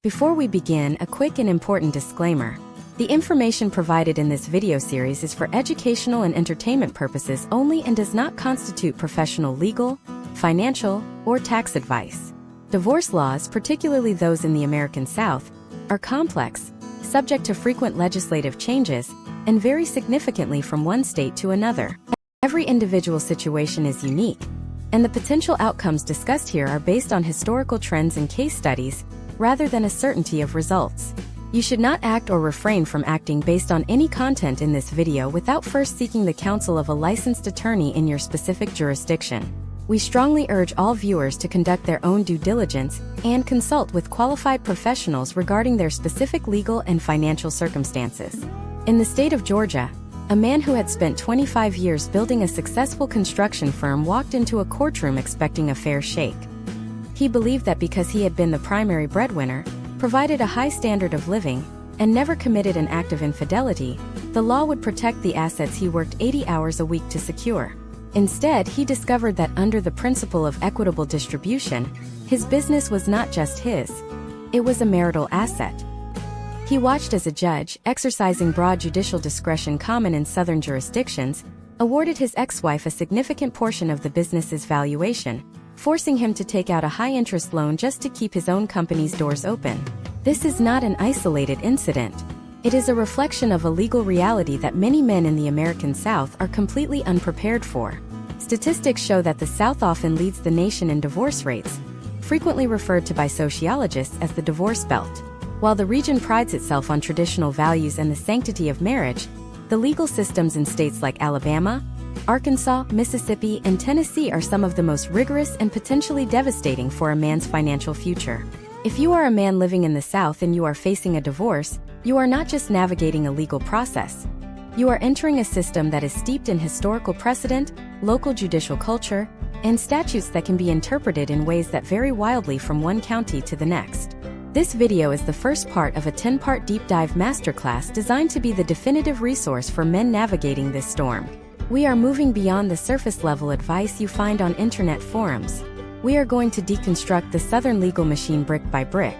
Before we begin, a quick and important disclaimer. The information provided in this video series is for educational and entertainment purposes only and does not constitute professional legal, financial, or tax advice. Divorce laws, particularly those in the American South, are complex, subject to frequent legislative changes, and vary significantly from one state to another. Every individual situation is unique, and the potential outcomes discussed here are based on historical trends and case studies, rather than a certainty of results. You should not act or refrain from acting based on any content in this video without first seeking the counsel of a licensed attorney in your specific jurisdiction. We strongly urge all viewers to conduct their own due diligence and consult with qualified professionals regarding their specific legal and financial circumstances. In the state of Georgia, a man who had spent 25 years building a successful construction firm walked into a courtroom expecting a fair shake. He believed that because he had been the primary breadwinner, provided a high standard of living, and never committed an act of infidelity, the law would protect the assets he worked 80 hours a week to secure. Instead, he discovered that under the principle of equitable distribution, his business was not just his. It was a marital asset. He watched as a judge, exercising broad judicial discretion common in Southern jurisdictions, awarded his ex-wife a significant portion of the business's valuation, forcing him to take out a high-interest loan just to keep his own company's doors open. This is not an isolated incident. It is a reflection of a legal reality that many men in the American South are completely unprepared for. Statistics show that the South often leads the nation in divorce rates, frequently referred to by sociologists as the divorce belt. While the region prides itself on traditional values and the sanctity of marriage, the legal systems in states like Alabama, Arkansas, Mississippi, and Tennessee are some of the most rigorous and potentially devastating for a man's financial future. If you are a man living in the South and you are facing a divorce, you are not just navigating a legal process. You are entering a system that is steeped in historical precedent, local judicial culture, and statutes that can be interpreted in ways that vary wildly from one county to the next. This video is the first part of a 10-part deep dive masterclass designed to be the definitive resource for men navigating this storm. We are moving beyond the surface-level advice you find on internet forums. We are going to deconstruct the Southern legal machine brick by brick.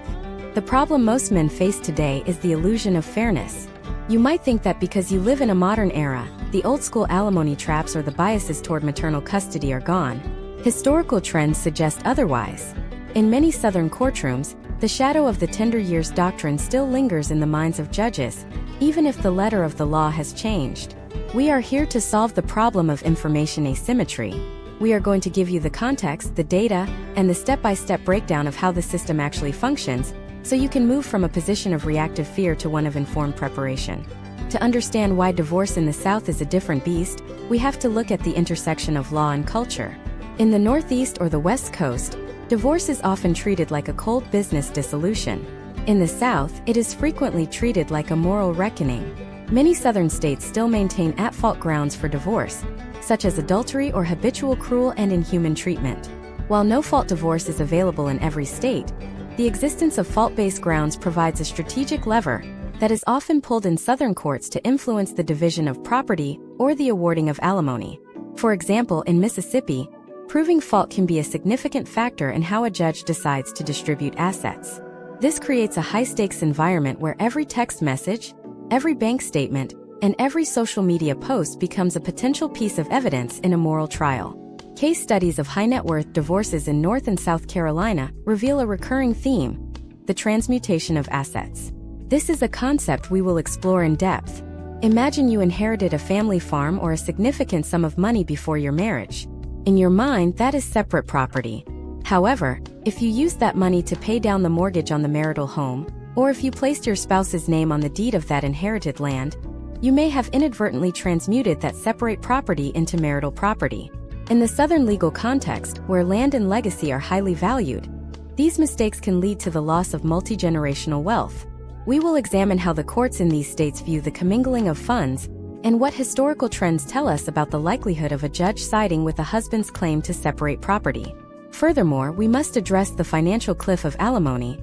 The problem most men face today is the illusion of fairness. You might think that because you live in a modern era, the old-school alimony traps or the biases toward maternal custody are gone. Historical trends suggest otherwise. In many Southern courtrooms, the shadow of the tender years doctrine still lingers in the minds of judges, even if the letter of the law has changed. We are here to solve the problem of information asymmetry. We are going to give you the context, the data, and the step-by-step breakdown of how the system actually functions, so you can move from a position of reactive fear to one of informed preparation. To understand why divorce in the South is a different beast, we have to look at the intersection of law and culture. In the Northeast or the West Coast, divorce is often treated like a cold business dissolution. In the South, it is frequently treated like a moral reckoning. Many Southern states still maintain at-fault grounds for divorce, such as adultery or habitual cruel and inhuman treatment. While no-fault divorce is available in every state, the existence of fault-based grounds provides a strategic lever that is often pulled in Southern courts to influence the division of property or the awarding of alimony. For example, in Mississippi, proving fault can be a significant factor in how a judge decides to distribute assets. This creates a high-stakes environment where every text message, every bank statement, and every social media post becomes a potential piece of evidence in a moral trial. Case studies of high-net-worth divorces in North and South Carolina reveal a recurring theme: the transmutation of assets. This is a concept we will explore in depth. Imagine you inherited a family farm or a significant sum of money before your marriage. In your mind, that is separate property. However, if you used that money to pay down the mortgage on the marital home, or if you placed your spouse's name on the deed of that inherited land, you may have inadvertently transmuted that separate property into marital property. In the Southern legal context, where land and legacy are highly valued, these mistakes can lead to the loss of multi-generational wealth. We will examine how the courts in these states view the commingling of funds, and what historical trends tell us about the likelihood of a judge siding with a husband's claim to separate property. Furthermore, we must address the financial cliff of alimony,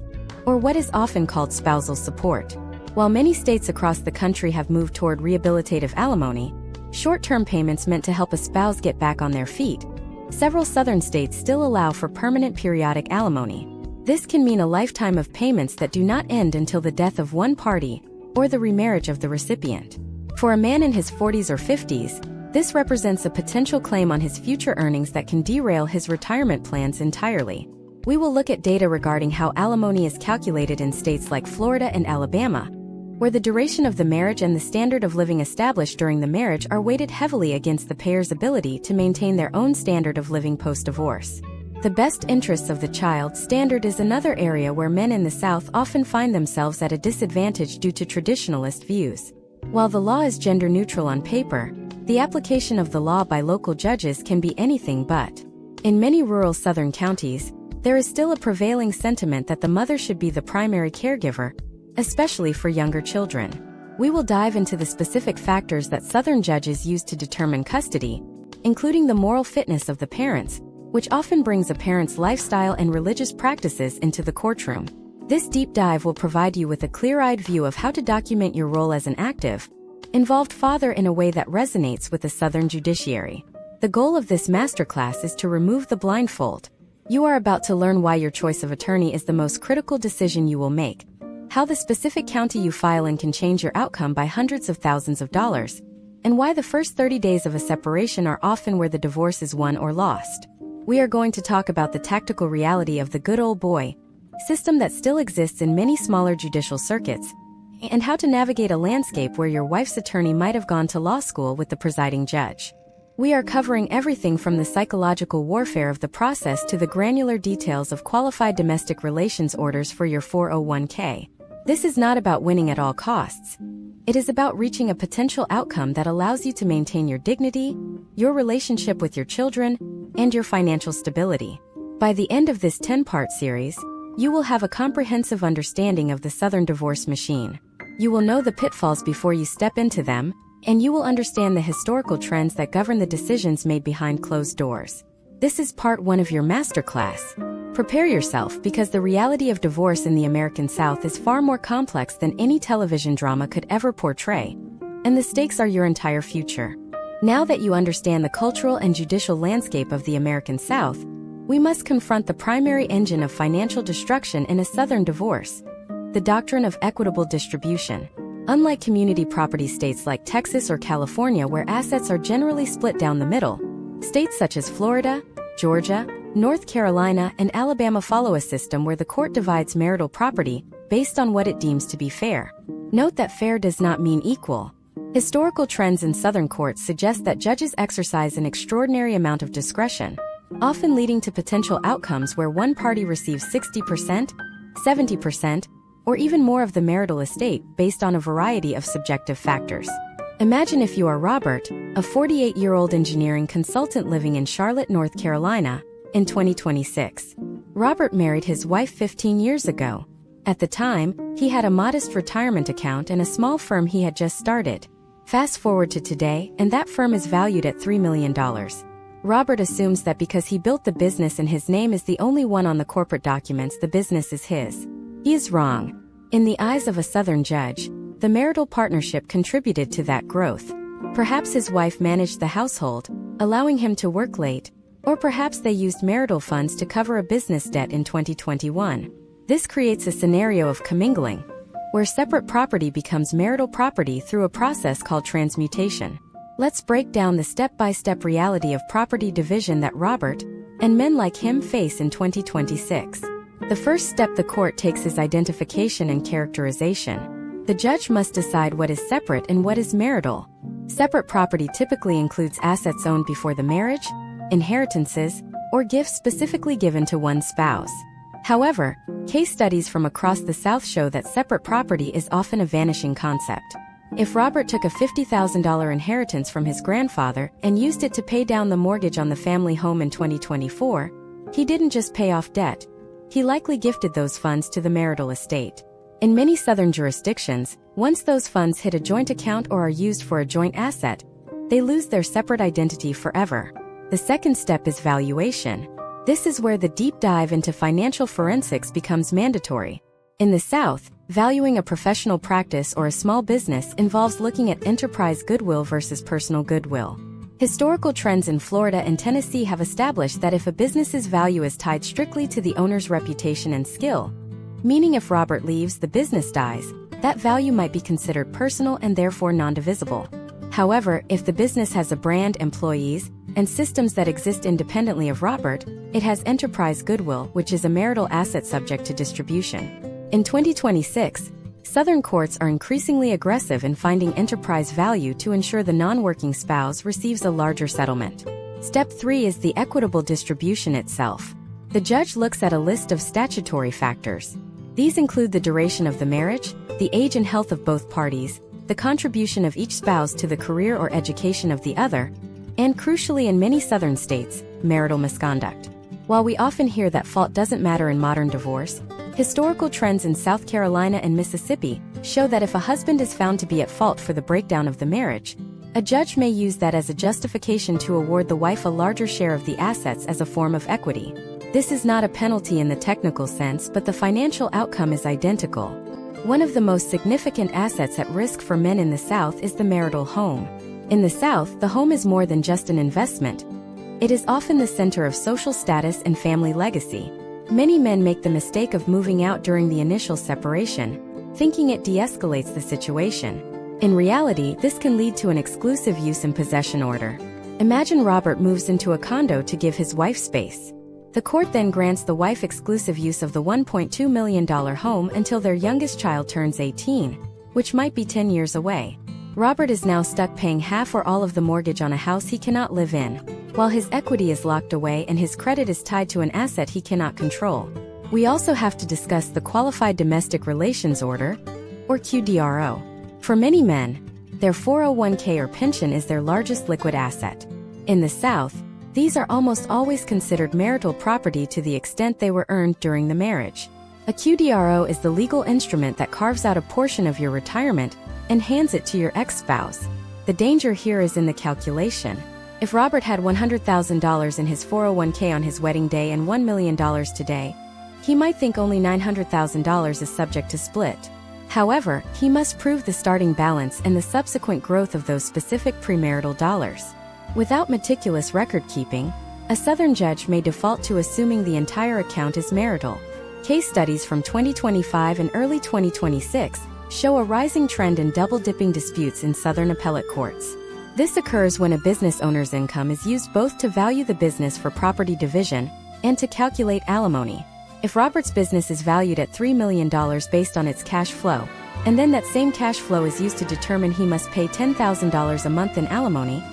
or what is often called spousal support. While many states across the country have moved toward rehabilitative alimony, short-term payments meant to help a spouse get back on their feet, several Southern states still allow for permanent periodic alimony. This can mean a lifetime of payments that do not end until the death of one party or the remarriage of the recipient. For a man in his 40s or 50s, this represents a potential claim on his future earnings that can derail his retirement plans entirely. We will look at data regarding how alimony is calculated in states like Florida and Alabama, where the duration of the marriage and the standard of living established during the marriage are weighted heavily against the payer's ability to maintain their own standard of living post-divorce. The best interests of the child standard is another area where men in the South often find themselves at a disadvantage due to traditionalist views. While the law is gender neutral on paper, the application of the law by local judges can be anything but. In many rural Southern counties, there is still a prevailing sentiment that the mother should be the primary caregiver, especially for younger children. We will dive into the specific factors that Southern judges use to determine custody, including the moral fitness of the parents, which often brings a parent's lifestyle and religious practices into the courtroom. This deep dive will provide you with a clear-eyed view of how to document your role as an active, involved father in a way that resonates with the Southern judiciary. The goal of this masterclass is to remove the blindfold. You are about to learn why your choice of attorney is the most critical decision you will make, how the specific county you file in can change your outcome by hundreds of thousands of dollars, and why the first 30 days of a separation are often where the divorce is won or lost. We are going to talk about the tactical reality of the good old boy system that still exists in many smaller judicial circuits, and how to navigate a landscape where your wife's attorney might have gone to law school with the presiding judge. We are covering everything from the psychological warfare of the process to the granular details of qualified domestic relations orders for your 401k. This is not about winning at all costs. It is about reaching a potential outcome that allows you to maintain your dignity, your relationship with your children, and your financial stability. By the end of this 10-part series, you will have a comprehensive understanding of the Southern divorce machine. You will know the pitfalls before you step into them, and you will understand the historical trends that govern the decisions made behind closed doors. This is part 1 of your masterclass. Prepare yourself because the reality of divorce in the American South is far more complex than any television drama could ever portray, and the stakes are your entire future. Now that you understand the cultural and judicial landscape of the American South, we must confront the primary engine of financial destruction in a Southern divorce: the doctrine of equitable distribution. Unlike community property states like Texas or California where assets are generally split down the middle, states such as Florida, Georgia, North Carolina, and Alabama follow a system where the court divides marital property based on what it deems to be fair. Note that fair does not mean equal. Historical trends in Southern courts suggest that judges exercise an extraordinary amount of discretion, often leading to potential outcomes where one party receives 60%, 70%, or even more of the marital estate based on a variety of subjective factors. Imagine if you are Robert, a 48-year-old engineering consultant living in Charlotte, North Carolina, in 2026. Robert married his wife 15 years ago. At the time, he had a modest retirement account and a small firm he had just started. Fast forward to today, and that firm is valued at $3 million. Robert assumes that because he built the business and his name is the only one on the corporate documents, the business is his. He is wrong. In the eyes of a Southern judge, the marital partnership contributed to that growth. Perhaps his wife managed the household, allowing him to work late, or perhaps they used marital funds to cover a business debt in 2021. This creates a scenario of commingling, where separate property becomes marital property through a process called transmutation. Let's break down the step-by-step reality of property division that Robert and men like him face in 2026. The first step the court takes is identification and characterization. The judge must decide what is separate and what is marital. Separate property typically includes assets owned before the marriage, inheritances, or gifts specifically given to one spouse. However, case studies from across the South show that separate property is often a vanishing concept. If Robert took a $50,000 inheritance from his grandfather and used it to pay down the mortgage on the family home in 2024, he didn't just pay off debt. He likely gifted those funds to the marital estate. In many Southern jurisdictions, once those funds hit a joint account or are used for a joint asset, they lose their separate identity forever. The second step is valuation. This is where the deep dive into financial forensics becomes mandatory. In the South, valuing a professional practice or a small business involves looking at enterprise goodwill versus personal goodwill. Historical trends in Florida and Tennessee have established that if a business's value is tied strictly to the owner's reputation and skill, meaning if Robert leaves, the business dies, that value might be considered personal and therefore non-divisible. However, if the business has a brand, employees, and systems that exist independently of Robert, it has enterprise goodwill, which is a marital asset subject to distribution. In 2026, Southern courts are increasingly aggressive in finding enterprise value to ensure the non-working spouse receives a larger settlement. Step 3 is the equitable distribution itself. The judge looks at a list of statutory factors. These include the duration of the marriage, the age and health of both parties, the contribution of each spouse to the career or education of the other, and crucially in many Southern states, marital misconduct. While we often hear that fault doesn't matter in modern divorce, historical trends in South Carolina and Mississippi show that if a husband is found to be at fault for the breakdown of the marriage, a judge may use that as a justification to award the wife a larger share of the assets as a form of equity. This is not a penalty in the technical sense, but the financial outcome is identical. One of the most significant assets at risk for men in the South is the marital home. In the South, the home is more than just an investment. It is often the center of social status and family legacy. Many men make the mistake of moving out during the initial separation, thinking it de-escalates the situation. In reality, this can lead to an exclusive use and possession order. Imagine Robert moves into a condo to give his wife space. The court then grants the wife exclusive use of the $1.2 million home until their youngest child turns 18, which might be 10 years away. Robert is now stuck paying half or all of the mortgage on a house he cannot live in, while his equity is locked away and his credit is tied to an asset he cannot control. We also have to discuss the Qualified Domestic Relations Order, or QDRO. For many men, their 401k or pension is their largest liquid asset. In the South, these are almost always considered marital property to the extent they were earned during the marriage. A QDRO is the legal instrument that carves out a portion of your retirement and hands it to your ex-spouse. The danger here is in the calculation. If Robert had $100,000 in his 401k on his wedding day and $1 million today, he might think only $900,000 is subject to split. However, he must prove the starting balance and the subsequent growth of those specific premarital dollars. Without meticulous record-keeping, a Southern judge may default to assuming the entire account is marital. Case studies from 2025 and early 2026 show a rising trend in double-dipping disputes in Southern appellate courts. This occurs when a business owner's income is used both to value the business for property division and to calculate alimony. If Robert's business is valued at $3 million based on its cash flow, and then that same cash flow is used to determine he must pay $10,000 a month in alimony,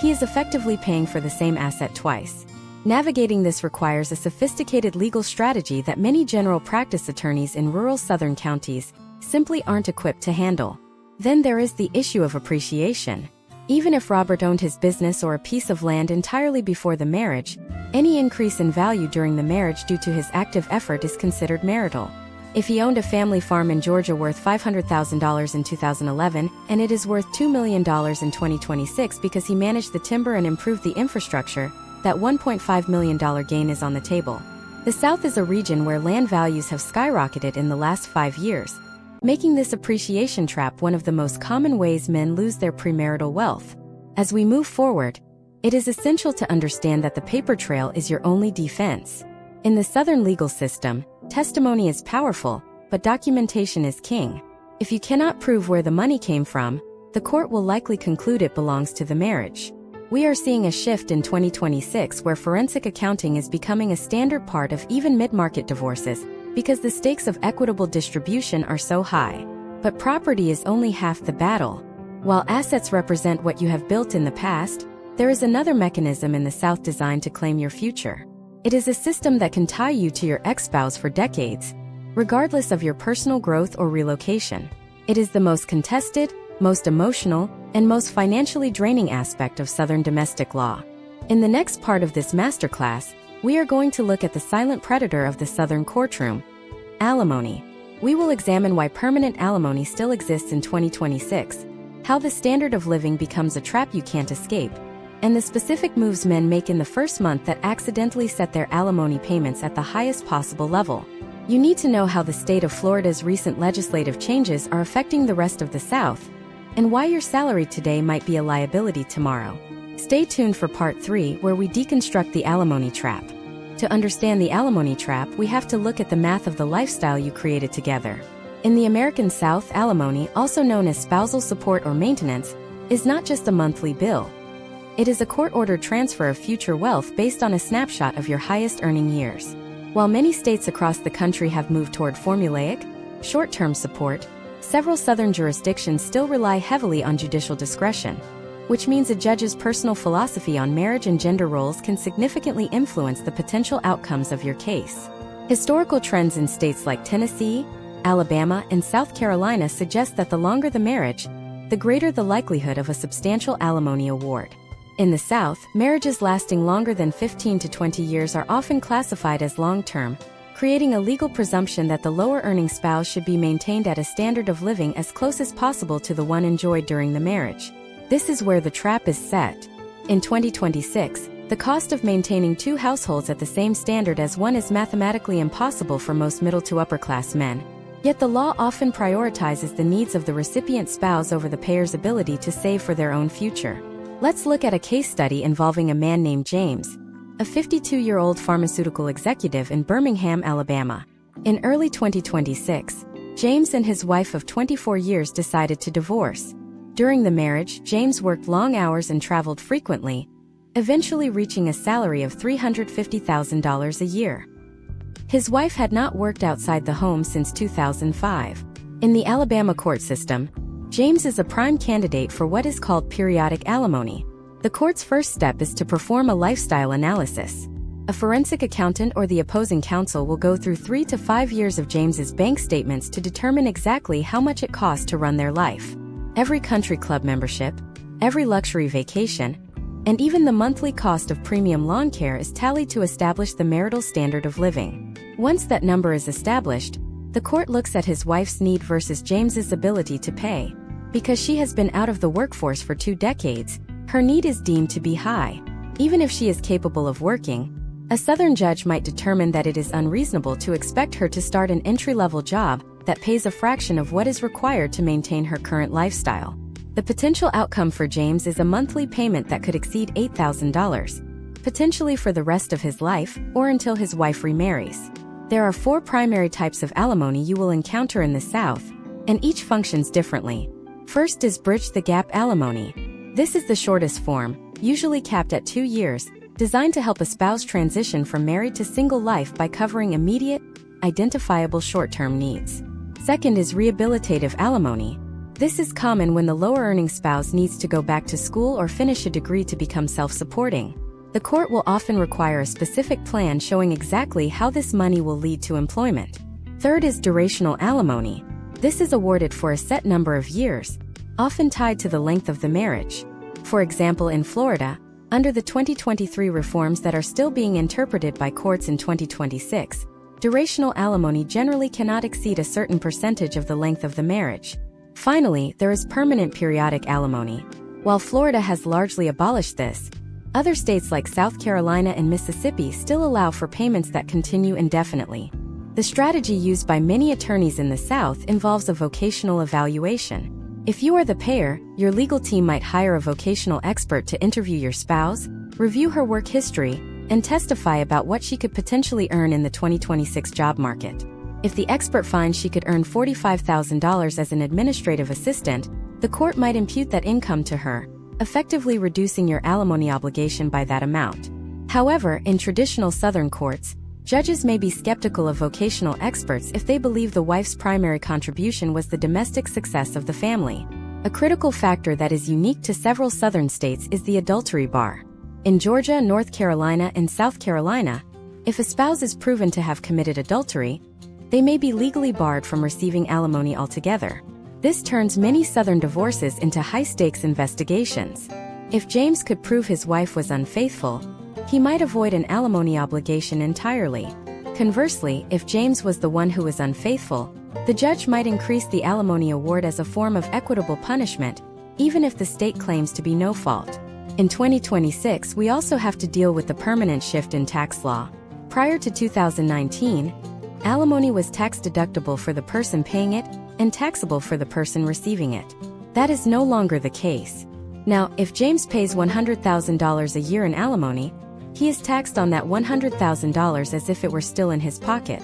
he is effectively paying for the same asset twice. Navigating this requires a sophisticated legal strategy that many general practice attorneys in rural Southern counties simply aren't equipped to handle. Then there is the issue of appreciation. Even if Robert owned his business or a piece of land entirely before the marriage, any increase in value during the marriage due to his active effort is considered marital. If he owned a family farm in Georgia worth $500,000 in 2011, and it is worth $2 million in 2026 because he managed the timber and improved the infrastructure, that $1.5 million gain is on the table. The South is a region where land values have skyrocketed in the last 5 years, making this appreciation trap one of the most common ways men lose their premarital wealth. As we move forward, it is essential to understand that the paper trail is your only defense. In the Southern legal system, testimony is powerful, but documentation is king. If you cannot prove where the money came from, the court will likely conclude it belongs to the marriage. We are seeing a shift in 2026 where forensic accounting is becoming a standard part of even mid-market divorces, because the stakes of equitable distribution are so high. But property is only half the battle. While assets represent what you have built in the past, there is another mechanism in the South designed to claim your future. It is a system that can tie you to your ex-spouse for decades, regardless of your personal growth or relocation. It is the most contested, most emotional, and most financially draining aspect of Southern domestic law. In the next part of this masterclass, we are going to look at the silent predator of the Southern courtroom, alimony. We will examine why permanent alimony still exists in 2026, how the standard of living becomes a trap you can't escape, and the specific moves men make in the first month that accidentally set their alimony payments at the highest possible level. You need to know how the state of Florida's recent legislative changes are affecting the rest of the South, and why your salary today might be a liability tomorrow. Stay tuned for part 3, where we deconstruct the alimony trap. To understand the alimony trap, we have to look at the math of the lifestyle you created together. In the American South, alimony, also known as spousal support or maintenance, is not just a monthly bill. It is a court-ordered transfer of future wealth based on a snapshot of your highest-earning years. While many states across the country have moved toward formulaic, short-term support, several southern jurisdictions still rely heavily on judicial discretion, which means a judge's personal philosophy on marriage and gender roles can significantly influence the potential outcomes of your case. Historical trends in states like Tennessee, Alabama, and South Carolina suggest that the longer the marriage, the greater the likelihood of a substantial alimony award. In the South, marriages lasting longer than 15 to 20 years are often classified as long-term, creating a legal presumption that the lower-earning spouse should be maintained at a standard of living as close as possible to the one enjoyed during the marriage. This is where the trap is set. In 2026, the cost of maintaining two households at the same standard as one is mathematically impossible for most middle to upper-class men. Yet the law often prioritizes the needs of the recipient spouse over the payer's ability to save for their own future. Let's look at a case study involving a man named James, a 52-year-old pharmaceutical executive in Birmingham, Alabama. In early 2026, James and his wife of 24 years decided to divorce. During the marriage, James worked long hours and traveled frequently, eventually reaching a salary of $350,000 a year. His wife had not worked outside the home since 2005. In the Alabama court system, James is a prime candidate for what is called periodic alimony. The court's first step is to perform a lifestyle analysis. A forensic accountant or the opposing counsel will go through 3 to 5 years of James's bank statements to determine exactly how much it costs to run their life. Every country club membership, every luxury vacation, and even the monthly cost of premium lawn care is tallied to establish the marital standard of living. Once that number is established, the court looks at his wife's need versus James's ability to pay. Because she has been out of the workforce for 2 decades, her need is deemed to be high. Even if she is capable of working, a Southern judge might determine that it is unreasonable to expect her to start an entry-level job that pays a fraction of what is required to maintain her current lifestyle. The potential outcome for James is a monthly payment that could exceed $8,000, potentially for the rest of his life or until his wife remarries. There are 4 primary types of alimony you will encounter in the South, and each functions differently. First is bridge the gap alimony. This is the shortest form, usually capped at 2 years, designed to help a spouse transition from married to single life by covering immediate, identifiable short-term needs. Second is rehabilitative alimony. This is common when the lower-earning spouse needs to go back to school or finish a degree to become self-supporting. The court will often require a specific plan showing exactly how this money will lead to employment. Third is durational alimony. This is awarded for a set number of years, often tied to the length of the marriage. For example, in Florida, under the 2023 reforms that are still being interpreted by courts in 2026, durational alimony generally cannot exceed a certain percentage of the length of the marriage. Finally, there is permanent periodic alimony. While Florida has largely abolished this, other states like South Carolina and Mississippi still allow for payments that continue indefinitely. The strategy used by many attorneys in the South involves a vocational evaluation. If you are the payer, your legal team might hire a vocational expert to interview your spouse, review her work history, and testify about what she could potentially earn in the 2026 job market. If the expert finds she could earn $45,000 as an administrative assistant, the court might impute that income to her, effectively reducing your alimony obligation by that amount. However, in traditional Southern courts, judges may be skeptical of vocational experts if they believe the wife's primary contribution was the domestic success of the family. A critical factor that is unique to several Southern states is the adultery bar. In Georgia, North Carolina, and South Carolina, if a spouse is proven to have committed adultery, they may be legally barred from receiving alimony altogether. This turns many Southern divorces into high-stakes investigations. If James could prove his wife was unfaithful, he might avoid an alimony obligation entirely. Conversely, if James was the one who was unfaithful, the judge might increase the alimony award as a form of equitable punishment, even if the state claims to be no fault. In 2026, we also have to deal with the permanent shift in tax law. Prior to 2019, alimony was tax-deductible for the person paying it and taxable for the person receiving it. That is no longer the case. Now, if James pays $100,000 a year in alimony, he is taxed on that $100,000 as if it were still in his pocket.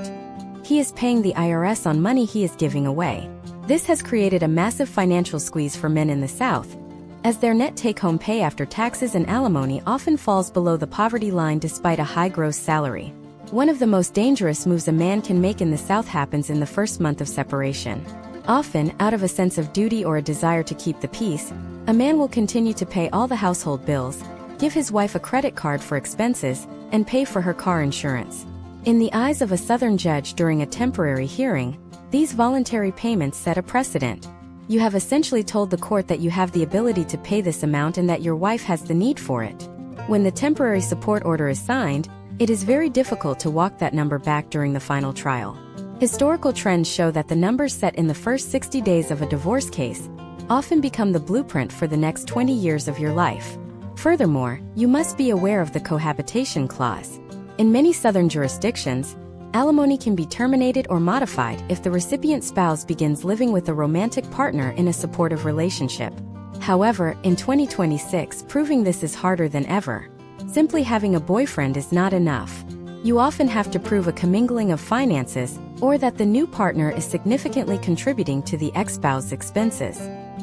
He is paying the IRS on money he is giving away. This has created a massive financial squeeze for men in the South, as their net take-home pay after taxes and alimony often falls below the poverty line despite a high gross salary. One of the most dangerous moves a man can make in the South happens in the first month of separation. Often, out of a sense of duty or a desire to keep the peace, a man will continue to pay all the household bills, give his wife a credit card for expenses, and pay for her car insurance. In the eyes of a Southern judge during a temporary hearing, these voluntary payments set a precedent. You have essentially told the court that you have the ability to pay this amount and that your wife has the need for it. When the temporary support order is signed, it is very difficult to walk that number back during the final trial. Historical trends show that the numbers set in the first 60 days of a divorce case often become the blueprint for the next 20 years of your life. Furthermore, you must be aware of the cohabitation clause. In many Southern jurisdictions, alimony can be terminated or modified if the recipient spouse begins living with a romantic partner in a supportive relationship. However, in 2026, proving this is harder than ever. Simply having a boyfriend is not enough. You often have to prove a commingling of finances, or that the new partner is significantly contributing to the ex-spouse's expenses.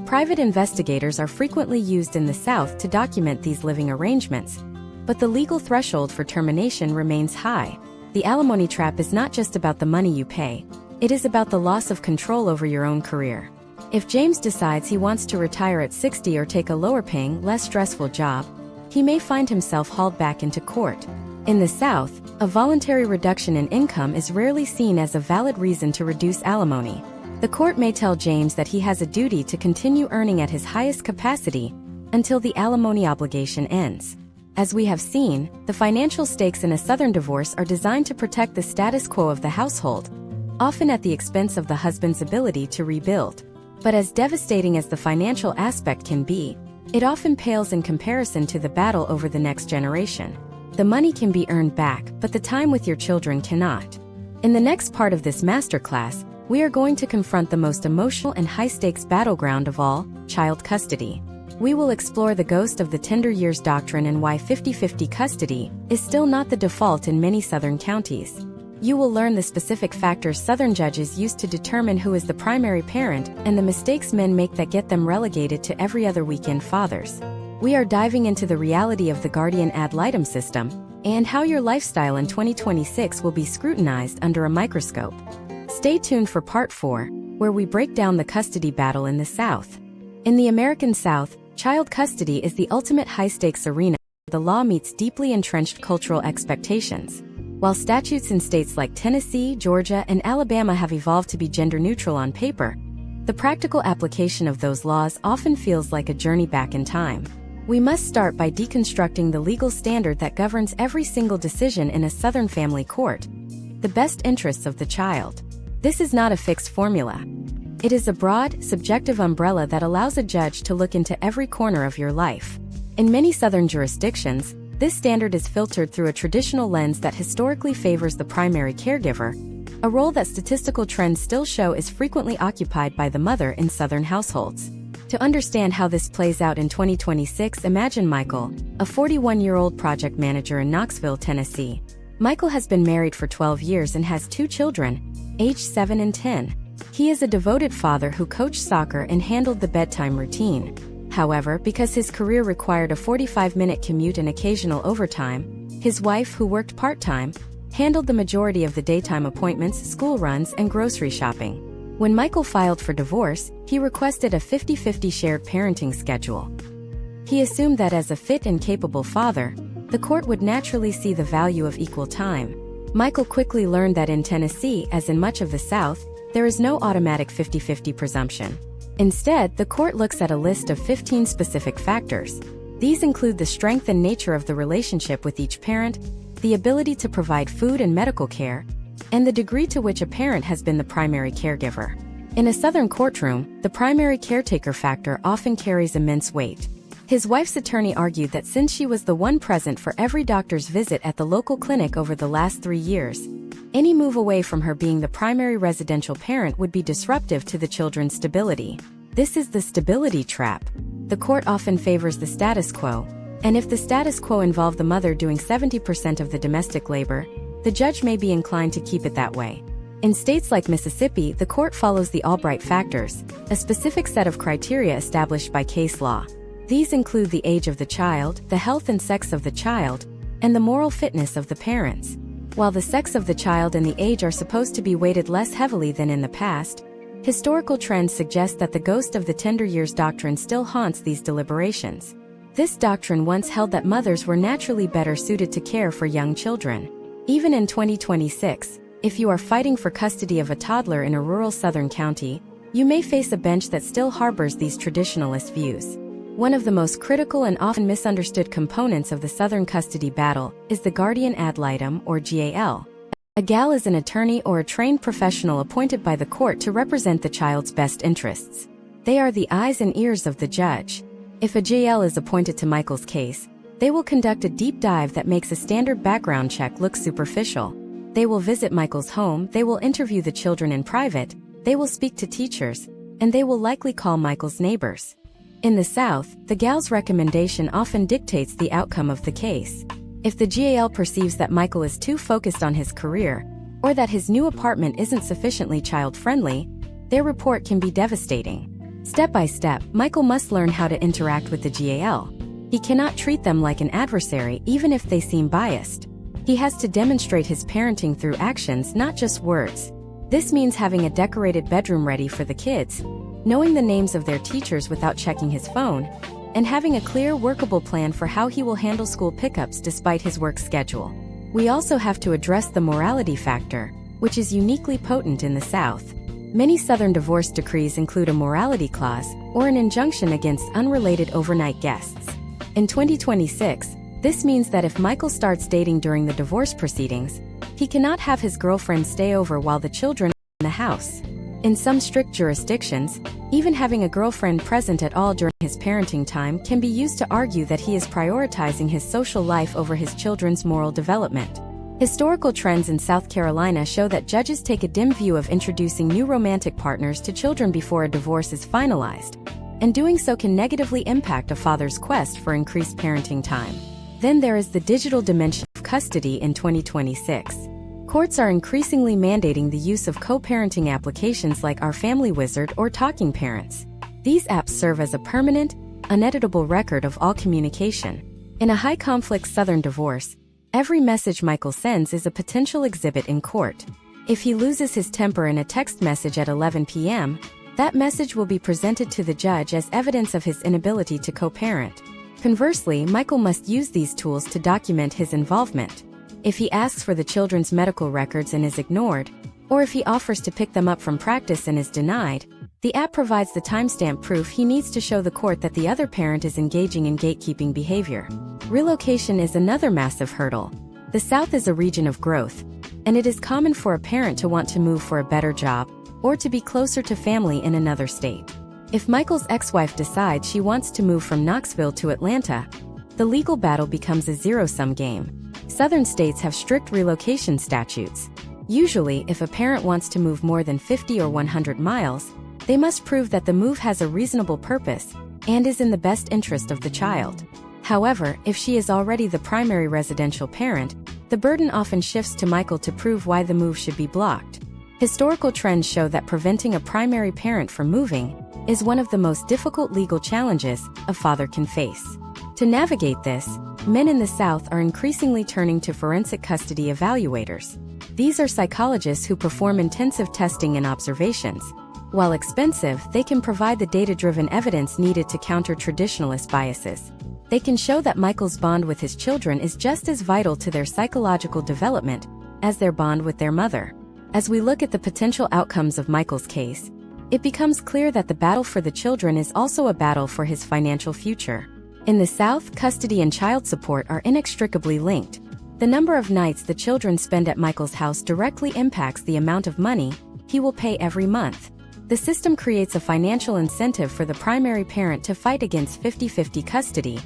Private investigators are frequently used in the South to document these living arrangements, but the legal threshold for termination remains high. The alimony trap is not just about the money you pay, it is about the loss of control over your own career. If James decides he wants to retire at 60 or take a lower-paying, less stressful job, he may find himself hauled back into court. In the South, a voluntary reduction in income is rarely seen as a valid reason to reduce alimony. The court may tell James that he has a duty to continue earning at his highest capacity until the alimony obligation ends. As we have seen, the financial stakes in a Southern divorce are designed to protect the status quo of the household, often at the expense of the husband's ability to rebuild. But as devastating as the financial aspect can be, it often pales in comparison to the battle over the next generation. The money can be earned back, but the time with your children cannot. In the next part of this masterclass, we are going to confront the most emotional and high-stakes battleground of all, child custody. We will explore the ghost of the tender years doctrine and why 50-50 custody is still not the default in many Southern counties. You will learn the specific factors Southern judges use to determine who is the primary parent and the mistakes men make that get them relegated to every other weekend fathers. We are diving into the reality of the guardian ad litem system and how your lifestyle in 2026 will be scrutinized under a microscope. Stay tuned for Part 4, where we break down the custody battle in the South. In the American South, child custody is the ultimate high-stakes arena where the law meets deeply entrenched cultural expectations. While statutes in states like Tennessee, Georgia, and Alabama have evolved to be gender-neutral on paper, the practical application of those laws often feels like a journey back in time. We must start by deconstructing the legal standard that governs every single decision in a Southern family court: the best interests of the child. This is not a fixed formula. It is a broad, subjective umbrella that allows a judge to look into every corner of your life. In many Southern jurisdictions, this standard is filtered through a traditional lens that historically favors the primary caregiver, a role that statistical trends still show is frequently occupied by the mother in Southern households. To understand how this plays out in 2026, imagine Michael, a 41-year-old project manager in Knoxville, Tennessee. Michael has been married for 12 years and has 2 children, aged 7 and 10. He is a devoted father who coached soccer and handled the bedtime routine. However, because his career required a 45-minute commute and occasional overtime, his wife, who worked part-time, handled the majority of the daytime appointments, school runs, and grocery shopping. When Michael filed for divorce, he requested a 50-50 shared parenting schedule. He assumed that as a fit and capable father, the court would naturally see the value of equal time. Michael quickly learned that in Tennessee, as in much of the South, there is no automatic 50-50 presumption. Instead, the court looks at a list of 15 specific factors. These include the strength and nature of the relationship with each parent, the ability to provide food and medical care, and the degree to which a parent has been the primary caregiver. In a Southern courtroom, the primary caretaker factor often carries immense weight. His wife's attorney argued that since she was the one present for every doctor's visit at the local clinic over the last 3 years, any move away from her being the primary residential parent would be disruptive to the children's stability. This is the stability trap. the court often favors the status quo, and if the status quo involved the mother doing 70% of the domestic labor, the judge may be inclined to keep it that way. In states like Mississippi, the court follows the Albright factors, a specific set of criteria established by case law. These include the age of the child, the health and sex of the child, and the moral fitness of the parents. While the sex of the child and the age are supposed to be weighted less heavily than in the past, historical trends suggest that the ghost of the tender years doctrine still haunts these deliberations. This doctrine once held that mothers were naturally better suited to care for young children. Even in 2026, if you are fighting for custody of a toddler in a rural southern county, you may face a bench that still harbors these traditionalist views. One of the most critical and often misunderstood components of the Southern custody battle is the guardian ad litem, or GAL. A GAL is an attorney or a trained professional appointed by the court to represent the child's best interests. They are the eyes and ears of the judge. If a GAL is appointed to Michael's case, they will conduct a deep dive that makes a standard background check look superficial. They will visit Michael's home, they will interview the children in private, they will speak to teachers, and they will likely call Michael's neighbors. In the South, the GAL's recommendation often dictates the outcome of the case. If the GAL perceives that Michael is too focused on his career, or that his new apartment isn't sufficiently child-friendly, their report can be devastating. Step by step, Michael must learn how to interact with the GAL. He cannot treat them like an adversary even if they seem biased. He has to demonstrate his parenting through actions, not just words. This means having a decorated bedroom ready for the kids, knowing the names of their teachers without checking his phone, and having a clear, workable plan for how he will handle school pickups despite his work schedule. We also have to address the morality factor, which is uniquely potent in the South. Many Southern divorce decrees include a morality clause, or an injunction against unrelated overnight guests. In 2026, this means that if Michael starts dating during the divorce proceedings, he cannot have his girlfriend stay over while the children are in the house. In some strict jurisdictions, even having a girlfriend present at all during his parenting time can be used to argue that he is prioritizing his social life over his children's moral development. Historical trends in South Carolina show that judges take a dim view of introducing new romantic partners to children before a divorce is finalized, and doing so can negatively impact a father's quest for increased parenting time. Then there is the digital dimension of custody in 2026. Courts are increasingly mandating the use of co-parenting applications like Our Family Wizard or Talking Parents. These apps serve as a permanent, uneditable record of all communication. In a high-conflict Southern divorce, every message Michael sends is a potential exhibit in court. If he loses his temper in a text message at 11 p.m., that message will be presented to the judge as evidence of his inability to co-parent. Conversely, Michael must use these tools to document his involvement. If he asks for the children's medical records and is ignored, or if he offers to pick them up from practice and is denied, the app provides the timestamp proof he needs to show the court that the other parent is engaging in gatekeeping behavior. Relocation is another massive hurdle. The South is a region of growth, and it is common for a parent to want to move for a better job, or to be closer to family in another state. If Michael's ex-wife decides she wants to move from Knoxville to Atlanta, the legal battle becomes a zero-sum game. Southern states have strict relocation statutes. Usually, if a parent wants to move more than 50 or 100 miles, they must prove that the move has a reasonable purpose and is in the best interest of the child. However, if she is already the primary residential parent, the burden often shifts to Michael to prove why the move should be blocked. Historical trends show that preventing a primary parent from moving is one of the most difficult legal challenges a father can face. To navigate this, men in the South are increasingly turning to forensic custody evaluators. These are psychologists who perform intensive testing and observations. While expensive, they can provide the data-driven evidence needed to counter traditionalist biases. They can show that Michael's bond with his children is just as vital to their psychological development as their bond with their mother. As we look at the potential outcomes of Michael's case, it becomes clear that the battle for the children is also a battle for his financial future. In the South, custody and child support are inextricably linked. The number of nights the children spend at Michael's house directly impacts the amount of money he will pay every month. The system creates a financial incentive for the primary parent to fight against 50-50 custody,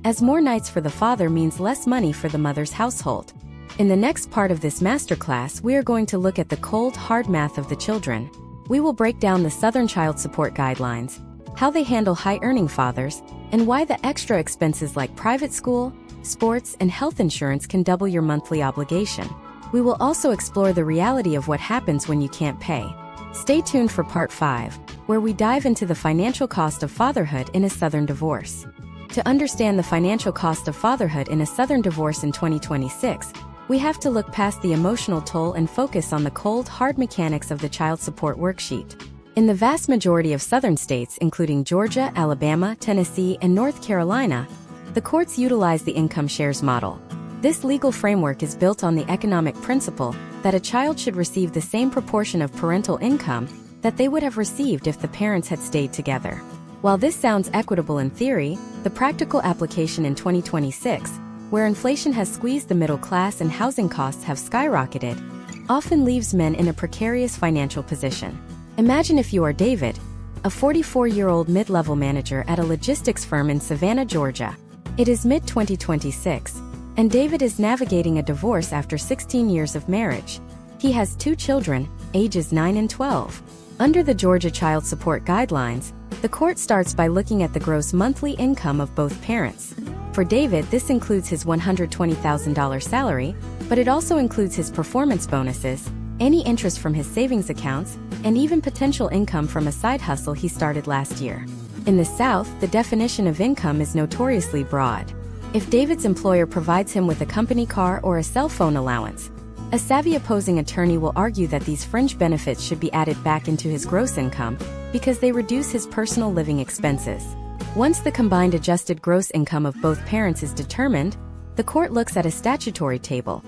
as more nights for the father means less money for the mother's household. In the next part of this masterclass, we are going to look at the cold, hard math of the children. We will break down the Southern child support guidelines, how they handle high-earning fathers, and why the extra expenses like private school, sports, and health insurance can double your monthly obligation. We will also explore the reality of what happens when you can't pay. Stay tuned for Part 5, where we dive into the financial cost of fatherhood in a Southern divorce. To understand the financial cost of fatherhood in a Southern divorce in 2026, we have to look past the emotional toll and focus on the cold, hard mechanics of the child support worksheet. In the vast majority of Southern states, including Georgia, Alabama, Tennessee, and North Carolina, the courts utilize the income shares model. This legal framework is built on the economic principle that a child should receive the same proportion of parental income that they would have received if the parents had stayed together. While this sounds equitable in theory, the practical application in 2026, where inflation has squeezed the middle class and housing costs have skyrocketed, often leaves men in a precarious financial position. Imagine if you are David, a 44-year-old mid-level manager at a logistics firm in Savannah, Georgia. It is mid-2026, and David is navigating a divorce after 16 years of marriage. He has 2 children, ages 9 and 12. Under the Georgia Child Support Guidelines, the court starts by looking at the gross monthly income of both parents. For David, this includes his $120,000 salary, but it also includes his performance bonuses, any interest from his savings accounts, and even potential income from a side hustle he started last year. In the South, the definition of income is notoriously broad. If David's employer provides him with a company car or a cell phone allowance, a savvy opposing attorney will argue that these fringe benefits should be added back into his gross income because they reduce his personal living expenses. Once the combined adjusted gross income of both parents is determined, the court looks at a statutory table,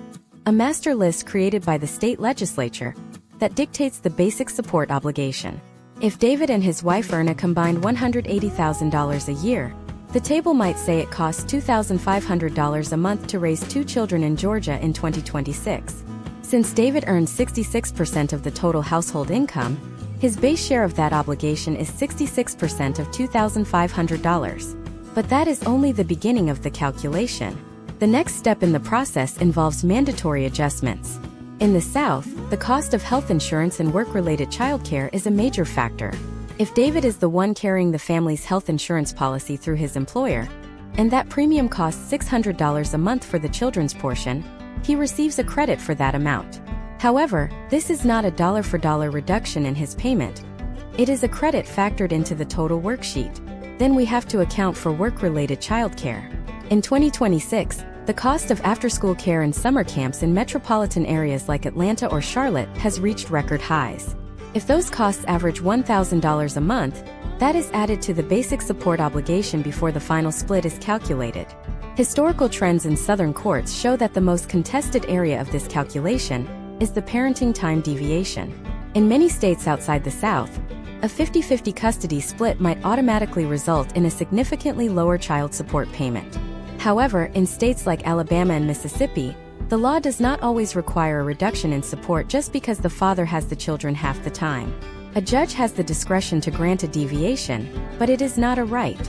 a master list created by the state legislature, that dictates the basic support obligation. If David and his wife earn a combined $180,000 a year, the table might say it costs $2,500 a month to raise 2 children in Georgia in 2026. Since David earns 66% of the total household income, his base share of that obligation is 66% of $2,500. But that is only the beginning of the calculation. The next step in the process involves mandatory adjustments. In the South, the cost of health insurance and work-related childcare is a major factor. If David is the one carrying the family's health insurance policy through his employer, and that premium costs $600 a month for the children's portion, he receives a credit for that amount. However, this is not a dollar-for-dollar reduction in his payment. It is a credit factored into the total worksheet. Then we have to account for work-related childcare. In 2026, the cost of after-school care in summer camps in metropolitan areas like Atlanta or Charlotte has reached record highs. If those costs average $1,000 a month, that is added to the basic support obligation before the final split is calculated. Historical trends in Southern courts show that the most contested area of this calculation is the parenting time deviation. In many states outside the South, a 50-50 custody split might automatically result in a significantly lower child support payment. However, in states like Alabama and Mississippi, the law does not always require a reduction in support just because the father has the children half the time. A judge has the discretion to grant a deviation, but it is not a right.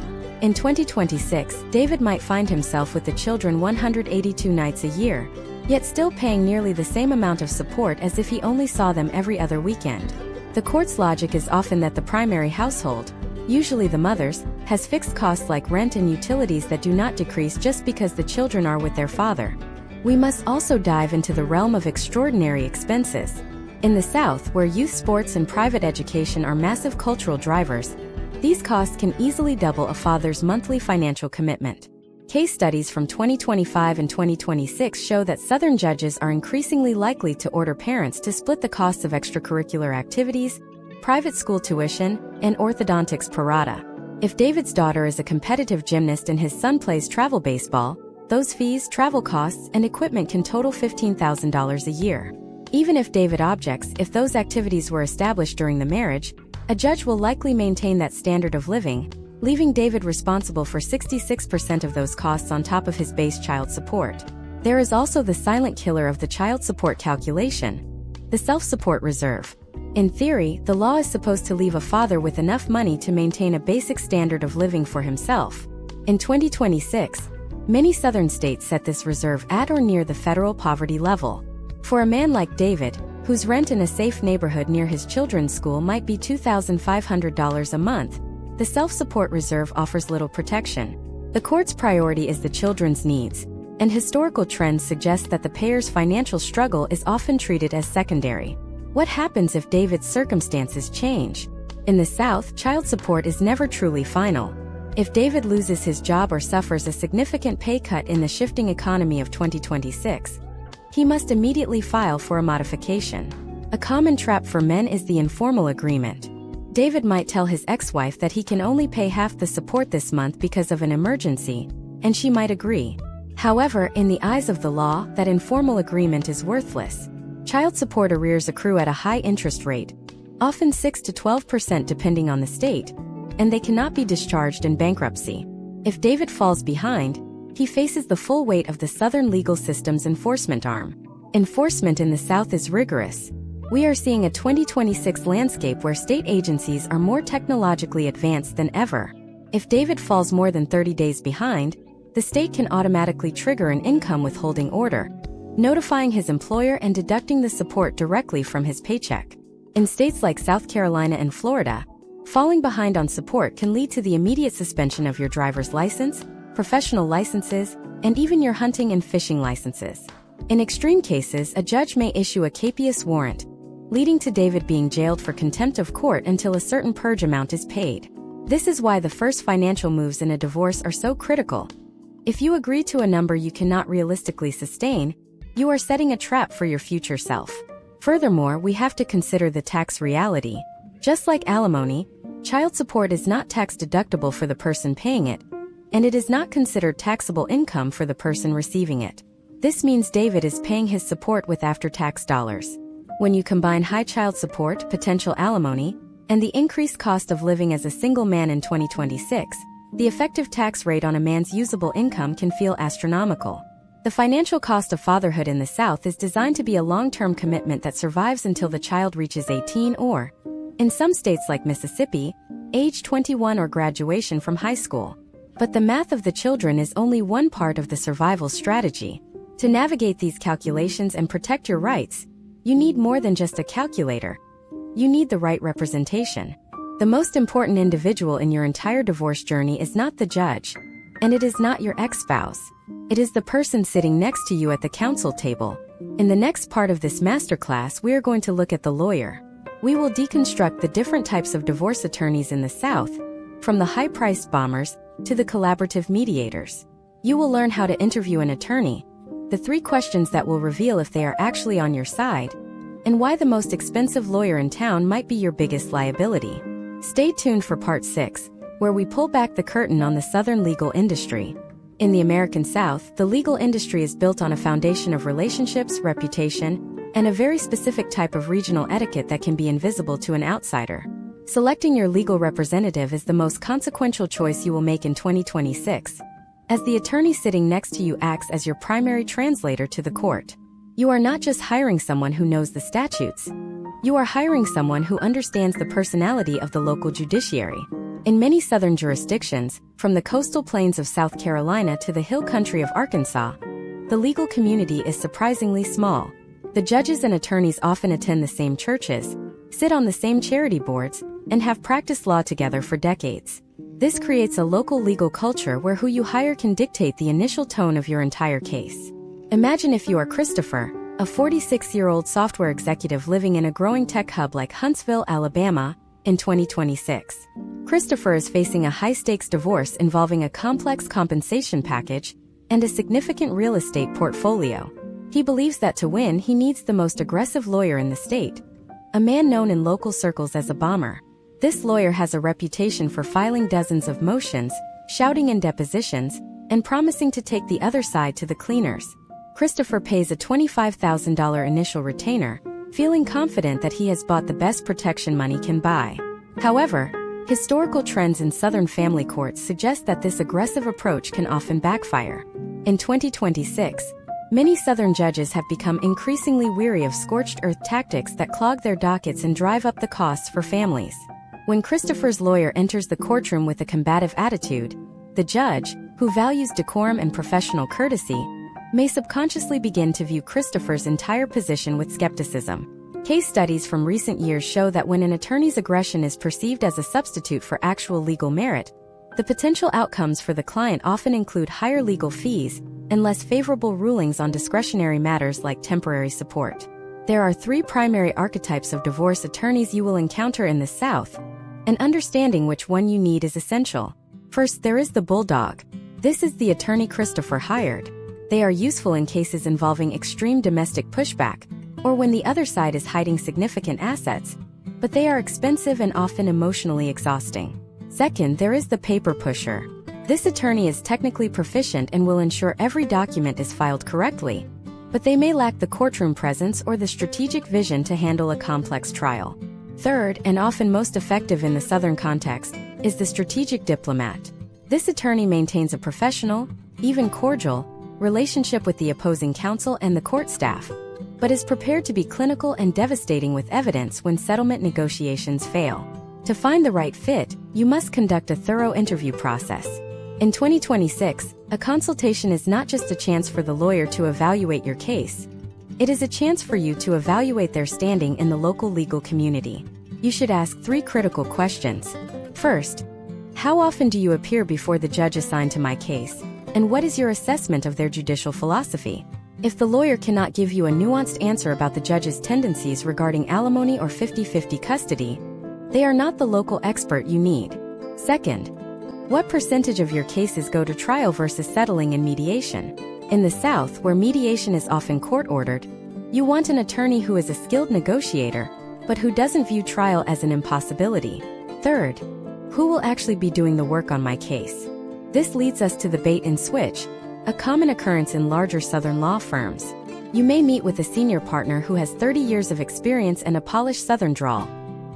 In 2026, David might find himself with the children 182 nights a year, yet still paying nearly the same amount of support as if he only saw them every other weekend. The court's logic is often that the primary household, usually the mother's, has fixed costs like rent and utilities that do not decrease just because the children are with their father. We must also dive into the realm of extraordinary expenses. In the South, where youth sports and private education are massive cultural drivers, these costs can easily double a father's monthly financial commitment. Case studies from 2025 and 2026 show that Southern judges are increasingly likely to order parents to split the costs of extracurricular activities, private school tuition, and orthodontics pro rata. If David's daughter is a competitive gymnast and his son plays travel baseball, those fees, travel costs, and equipment can total $15,000 a year. Even if David objects, if those activities were established during the marriage, a judge will likely maintain that standard of living, leaving David responsible for 66% of those costs on top of his base child support. There is also the silent killer of the child support calculation, the self-support reserve. In theory, the law is supposed to leave a father with enough money to maintain a basic standard of living for himself. In 2026, many Southern states set this reserve at or near the federal poverty level. For a man like David, whose rent in a safe neighborhood near his children's school might be $2,500 a month, the self-support reserve offers little protection. The court's priority is the children's needs, and historical trends suggest that the payer's financial struggle is often treated as secondary. What happens if David's circumstances change? In the South, child support is never truly final. If David loses his job or suffers a significant pay cut in the shifting economy of 2026, he must immediately file for a modification. A common trap for men is the informal agreement. David might tell his ex-wife that he can only pay half the support this month because of an emergency, and she might agree. However, in the eyes of the law, that informal agreement is worthless. Child support arrears accrue at a high interest rate, often 6 to 12% depending on the state, and they cannot be discharged in bankruptcy. If David falls behind, he faces the full weight of the Southern legal system's enforcement arm. Enforcement in the South is rigorous. We are seeing a 2026 landscape where state agencies are more technologically advanced than ever. If David falls more than 30 days behind, the state can automatically trigger an income withholding order, notifying his employer and deducting the support directly from his paycheck. In states like South Carolina and Florida, falling behind on support can lead to the immediate suspension of your driver's license, professional licenses, and even your hunting and fishing licenses. In extreme cases, a judge may issue a capious warrant, leading to David being jailed for contempt of court until a certain purge amount is paid. This is why the first financial moves in a divorce are so critical. If you agree to a number you cannot realistically sustain, you are setting a trap for your future self. Furthermore, we have to consider the tax reality. Just like alimony, child support is not tax deductible for the person paying it, and it is not considered taxable income for the person receiving it. This means David is paying his support with after-tax dollars. When you combine high child support, potential alimony, and the increased cost of living as a single man in 2026, the effective tax rate on a man's usable income can feel astronomical. The financial cost of fatherhood in the South is designed to be a long-term commitment that survives until the child reaches 18 or, in some states like Mississippi, age 21 or graduation from high school. But the math of the children is only one part of the survival strategy. To navigate these calculations and protect your rights, you need more than just a calculator. You need the right representation. The most important individual in your entire divorce journey is not the judge, and it is not your ex-spouse. It is the person sitting next to you at the counsel table. In the next part of this masterclass, we are going to look at the lawyer. We will deconstruct the different types of divorce attorneys in the South, from the high-priced bombers to the collaborative mediators. You will learn how to interview an attorney, the 3 questions that will reveal if they are actually on your side, and why the most expensive lawyer in town might be your biggest liability. Stay tuned for part 6, where we pull back the curtain on the Southern legal industry. In the American South, the legal industry is built on a foundation of relationships, reputation, and a very specific type of regional etiquette that can be invisible to an outsider. Selecting your legal representative is the most consequential choice you will make in 2026, as the attorney sitting next to you acts as your primary translator to the court. You are not just hiring someone who knows the statutes. You are hiring someone who understands the personality of the local judiciary. In many Southern jurisdictions, from the coastal plains of South Carolina to the hill country of Arkansas, the legal community is surprisingly small. The judges and attorneys often attend the same churches, sit on the same charity boards, and have practiced law together for decades. This creates a local legal culture where who you hire can dictate the initial tone of your entire case. Imagine if you are Christopher, a 46-year-old software executive living in a growing tech hub like Huntsville, Alabama, in 2026. Christopher is facing a high-stakes divorce involving a complex compensation package and a significant real estate portfolio. He believes that to win, he needs the most aggressive lawyer in the state, a man known in local circles as a bomber. This lawyer has a reputation for filing dozens of motions, shouting in depositions, and promising to take the other side to the cleaners. Christopher pays a $25,000 initial retainer, feeling confident that he has bought the best protection money can buy. However, historical trends in Southern family courts suggest that this aggressive approach can often backfire. In 2026, many Southern judges have become increasingly weary of scorched earth tactics that clog their dockets and drive up the costs for families. When Christopher's lawyer enters the courtroom with a combative attitude, the judge, who values decorum and professional courtesy, may subconsciously begin to view Christopher's entire position with skepticism. Case studies from recent years show that when an attorney's aggression is perceived as a substitute for actual legal merit, the potential outcomes for the client often include higher legal fees and less favorable rulings on discretionary matters like temporary support. There are 3 primary archetypes of divorce attorneys you will encounter in the South, and understanding which one you need is essential. First, there is the bulldog. This is the attorney Christopher hired. They are useful in cases involving extreme domestic pushback, or when the other side is hiding significant assets, but they are expensive and often emotionally exhausting. Second, there is the paper pusher. This attorney is technically proficient and will ensure every document is filed correctly, but they may lack the courtroom presence or the strategic vision to handle a complex trial. Third, and often most effective in the Southern context, is the strategic diplomat. This attorney maintains a professional, even cordial, relationship with the opposing counsel and the court staff, but is prepared to be clinical and devastating with evidence when settlement negotiations fail. To find the right fit, you must conduct a thorough interview process. In 2026, a consultation is not just a chance for the lawyer to evaluate your case. It is a chance for you to evaluate their standing in the local legal community. You should ask 3 critical questions. First, how often do you appear before the judge assigned to my case? And what is your assessment of their judicial philosophy? If the lawyer cannot give you a nuanced answer about the judge's tendencies regarding alimony or 50-50 custody, they are not the local expert you need. Second, what percentage of your cases go to trial versus settling in mediation? In the South, where mediation is often court-ordered, you want an attorney who is a skilled negotiator, but who doesn't view trial as an impossibility. Third, who will actually be doing the work on my case? This leads us to the bait and switch, a common occurrence in larger Southern law firms. You may meet with a senior partner who has 30 years of experience and a polished Southern drawl,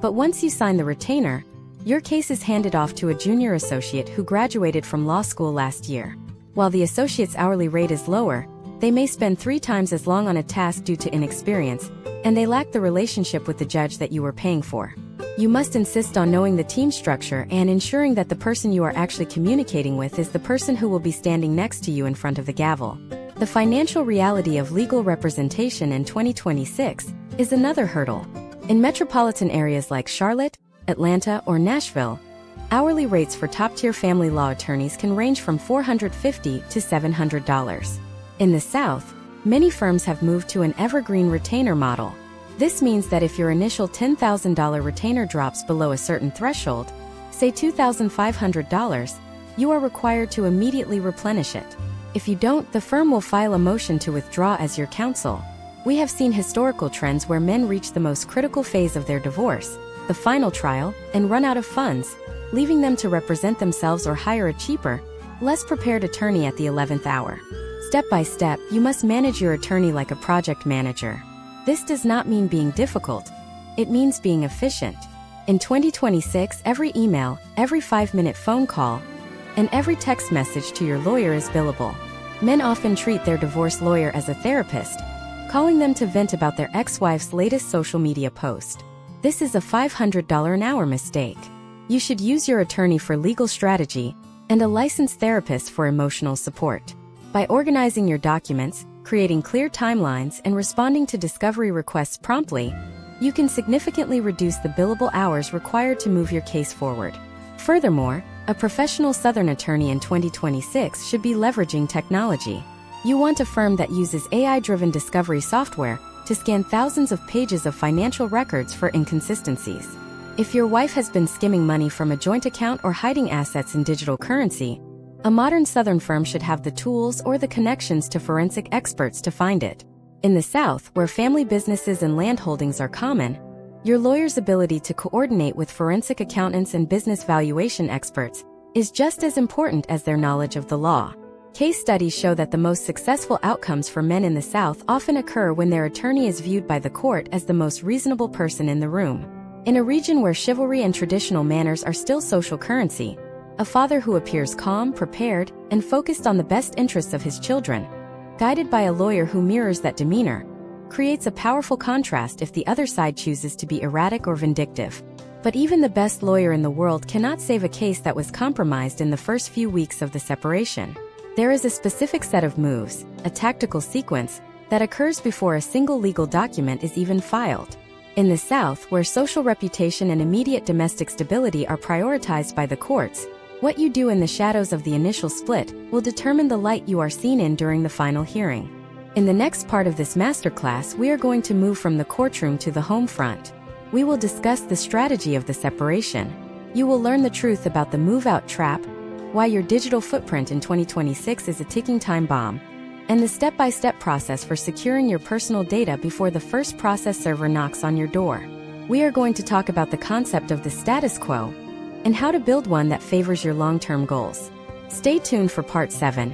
but once you sign the retainer, your case is handed off to a junior associate who graduated from law school last year. While the associate's hourly rate is lower, they may spend 3 times as long on a task due to inexperience, and they lack the relationship with the judge that you were paying for. You must insist on knowing the team structure and ensuring that the person you are actually communicating with is the person who will be standing next to you in front of the gavel. The financial reality of legal representation in 2026 is another hurdle. In metropolitan areas like Charlotte, Atlanta, or Nashville, hourly rates for top-tier family law attorneys can range from $450 to $700. In the South, many firms have moved to an evergreen retainer model. This means that if your initial $10,000 retainer drops below a certain threshold, say $2,500, you are required to immediately replenish it. If you don't, the firm will file a motion to withdraw as your counsel. We have seen historical trends where men reach the most critical phase of their divorce, the final trial, and run out of funds, leaving them to represent themselves or hire a cheaper, less prepared attorney at the 11th hour. Step by step, you must manage your attorney like a project manager. This does not mean being difficult. It means being efficient. In 2026, every email, every 5-minute phone call, and every text message to your lawyer is billable. Men often treat their divorce lawyer as a therapist, calling them to vent about their ex-wife's latest social media post. This is a $500 an hour mistake. You should use your attorney for legal strategy and a licensed therapist for emotional support. By organizing your documents, creating clear timelines, and responding to discovery requests promptly, you can significantly reduce the billable hours required to move your case forward. Furthermore, a professional Southern attorney in 2026 should be leveraging technology. You want a firm that uses AI-driven discovery software to scan thousands of pages of financial records for inconsistencies. If your wife has been skimming money from a joint account or hiding assets in digital currency, a modern Southern firm should have the tools or the connections to forensic experts to find it. In the South, where family businesses and land holdings are common, your lawyer's ability to coordinate with forensic accountants and business valuation experts is just as important as their knowledge of the law. Case studies show that the most successful outcomes for men in the South often occur when their attorney is viewed by the court as the most reasonable person in the room. In a region where chivalry and traditional manners are still social currency, a father who appears calm, prepared, and focused on the best interests of his children, guided by a lawyer who mirrors that demeanor, creates a powerful contrast if the other side chooses to be erratic or vindictive. But even the best lawyer in the world cannot save a case that was compromised in the first few weeks of the separation. There is a specific set of moves, a tactical sequence, that occurs before a single legal document is even filed. In the South, where social reputation and immediate domestic stability are prioritized by the courts, what you do in the shadows of the initial split will determine the light you are seen in during the final hearing. In the next part of this masterclass, we are going to move from the courtroom to the home front. We will discuss the strategy of the separation. You will learn the truth about the move-out trap, why your digital footprint in 2026 is a ticking time bomb, and the step-by-step process for securing your personal data before the first process server knocks on your door. We are going to talk about the concept of the status quo and how to build one that favors your long-term goals. Stay tuned for Part 7,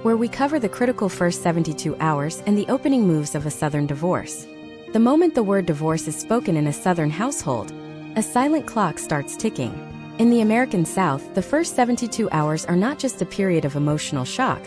where we cover the critical first 72 hours and the opening moves of a Southern divorce. The moment the word divorce is spoken in a Southern household, a silent clock starts ticking. In the American South, the first 72 hours are not just a period of emotional shock.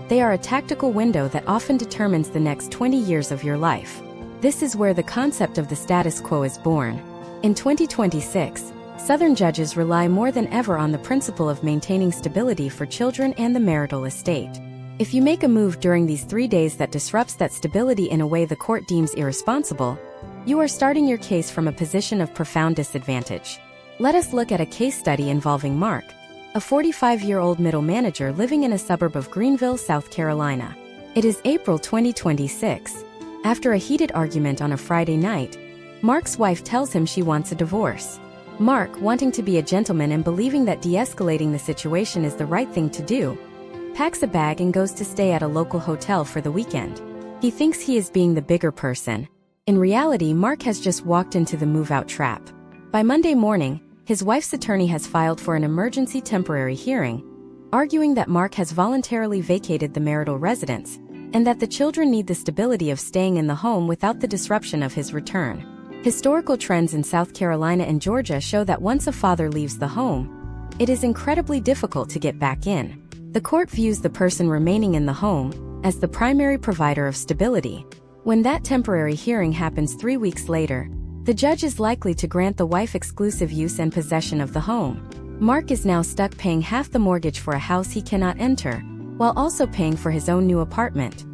They are a tactical window that often determines the next 20 years of your life. This is where the concept of the status quo is born. In 2026, Southern judges rely more than ever on the principle of maintaining stability for children and the marital estate. If you make a move during these 3 days that disrupts that stability in a way the court deems irresponsible, you are starting your case from a position of profound disadvantage. Let us look at a case study involving Mark, a 45-year-old middle manager living in a suburb of Greenville, South Carolina. It is April 2026. After a heated argument on a Friday night, Mark's wife tells him she wants a divorce. Mark, wanting to be a gentleman and believing that de-escalating the situation is the right thing to do, packs a bag and goes to stay at a local hotel for the weekend. He thinks he is being the bigger person. In reality, Mark has just walked into the move-out trap. By Monday morning, his wife's attorney has filed for an emergency temporary hearing, arguing that Mark has voluntarily vacated the marital residence, and that the children need the stability of staying in the home without the disruption of his return. Historical trends in South Carolina and Georgia show that once a father leaves the home, it is incredibly difficult to get back in. The court views the person remaining in the home as the primary provider of stability. When that temporary hearing happens 3 weeks later, the judge is likely to grant the wife exclusive use and possession of the home. Mark is now stuck paying half the mortgage for a house he cannot enter, while also paying for his own new apartment.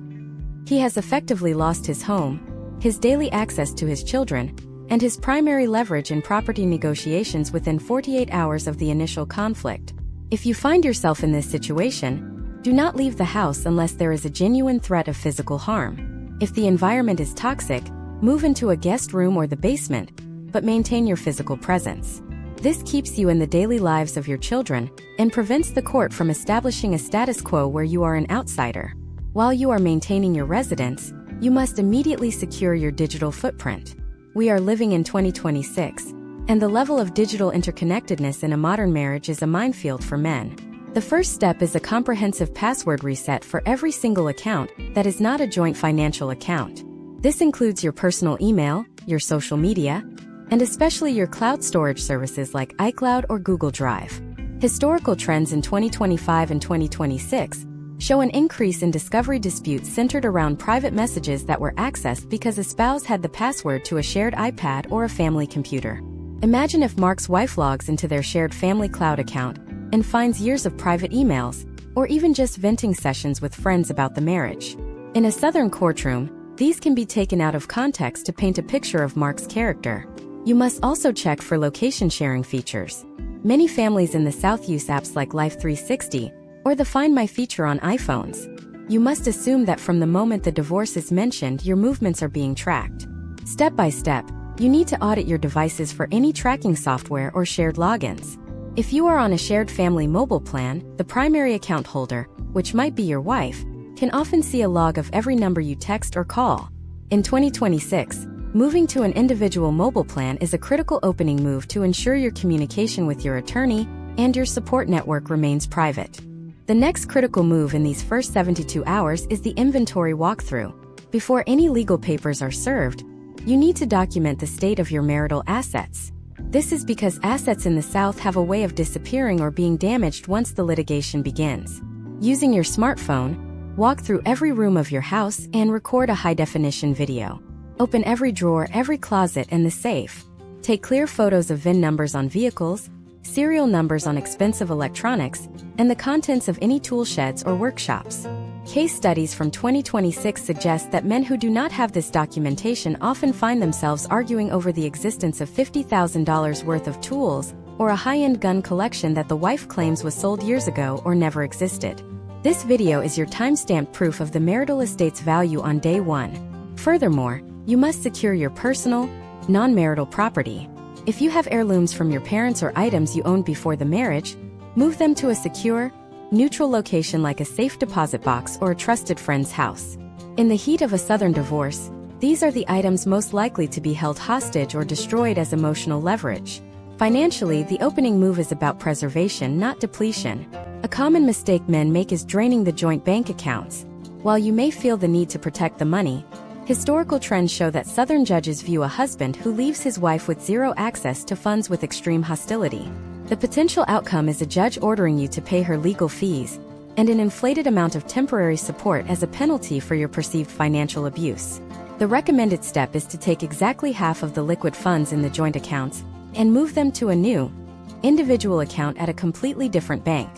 He has effectively lost his home, his daily access to his children, and his primary leverage in property negotiations within 48 hours of the initial conflict. If you find yourself in this situation, do not leave the house unless there is a genuine threat of physical harm. If the environment is toxic, move into a guest room or the basement, but maintain your physical presence. This keeps you in the daily lives of your children and prevents the court from establishing a status quo where you are an outsider. While you are maintaining your residence, you must immediately secure your digital footprint. We are living in 2026, and the level of digital interconnectedness in a modern marriage is a minefield for men. The first step is a comprehensive password reset for every single account that is not a joint financial account. This includes your personal email, your social media, and especially your cloud storage services like iCloud or Google Drive. Historical trends in 2025 and 2026 show an increase in discovery disputes centered around private messages that were accessed because a spouse had the password to a shared iPad or a family computer. Imagine if Mark's wife logs into their shared family cloud account and finds years of private emails, or even just venting sessions with friends about the marriage. In a Southern courtroom, these can be taken out of context to paint a picture of Mark's character. You must also check for location sharing features. Many families in the South use apps like Life 360 or the Find My feature on iPhones. You must assume that from the moment the divorce is mentioned, your movements are being tracked. Step by step, you need to audit your devices for any tracking software or shared logins. If you are on a shared family mobile plan, the primary account holder, which might be your wife, can often see a log of every number you text or call. In 2026, moving to an individual mobile plan is a critical opening move to ensure your communication with your attorney and your support network remains private. The next critical move in these first 72 hours is the inventory walkthrough. Before any legal papers are served, you need to document the state of your marital assets. This is because assets in the South have a way of disappearing or being damaged once the litigation begins. Using your smartphone, walk through every room of your house and record a high-definition video. Open every drawer, every closet, and the safe. Take clear photos of VIN numbers on vehicles, serial numbers on expensive electronics, and the contents of any tool sheds or workshops. Case studies from 2026 suggest that men who do not have this documentation often find themselves arguing over the existence of $50,000 worth of tools or a high-end gun collection that the wife claims was sold years ago or never existed. This video is your timestamped proof of the marital estate's value on day 1. Furthermore, you must secure your personal, non-marital property. If you have heirlooms from your parents or items you owned before the marriage, move them to a secure, neutral location like a safe deposit box or a trusted friend's house. In the heat of a Southern divorce, these are the items most likely to be held hostage or destroyed as emotional leverage. Financially, the opening move is about preservation, not depletion. A common mistake men make is draining the joint bank accounts. While you may feel the need to protect the money, historical trends show that Southern judges view a husband who leaves his wife with zero access to funds with extreme hostility. The potential outcome is a judge ordering you to pay her legal fees and an inflated amount of temporary support as a penalty for your perceived financial abuse. The recommended step is to take exactly half of the liquid funds in the joint accounts and move them to a new, individual account at a completely different bank.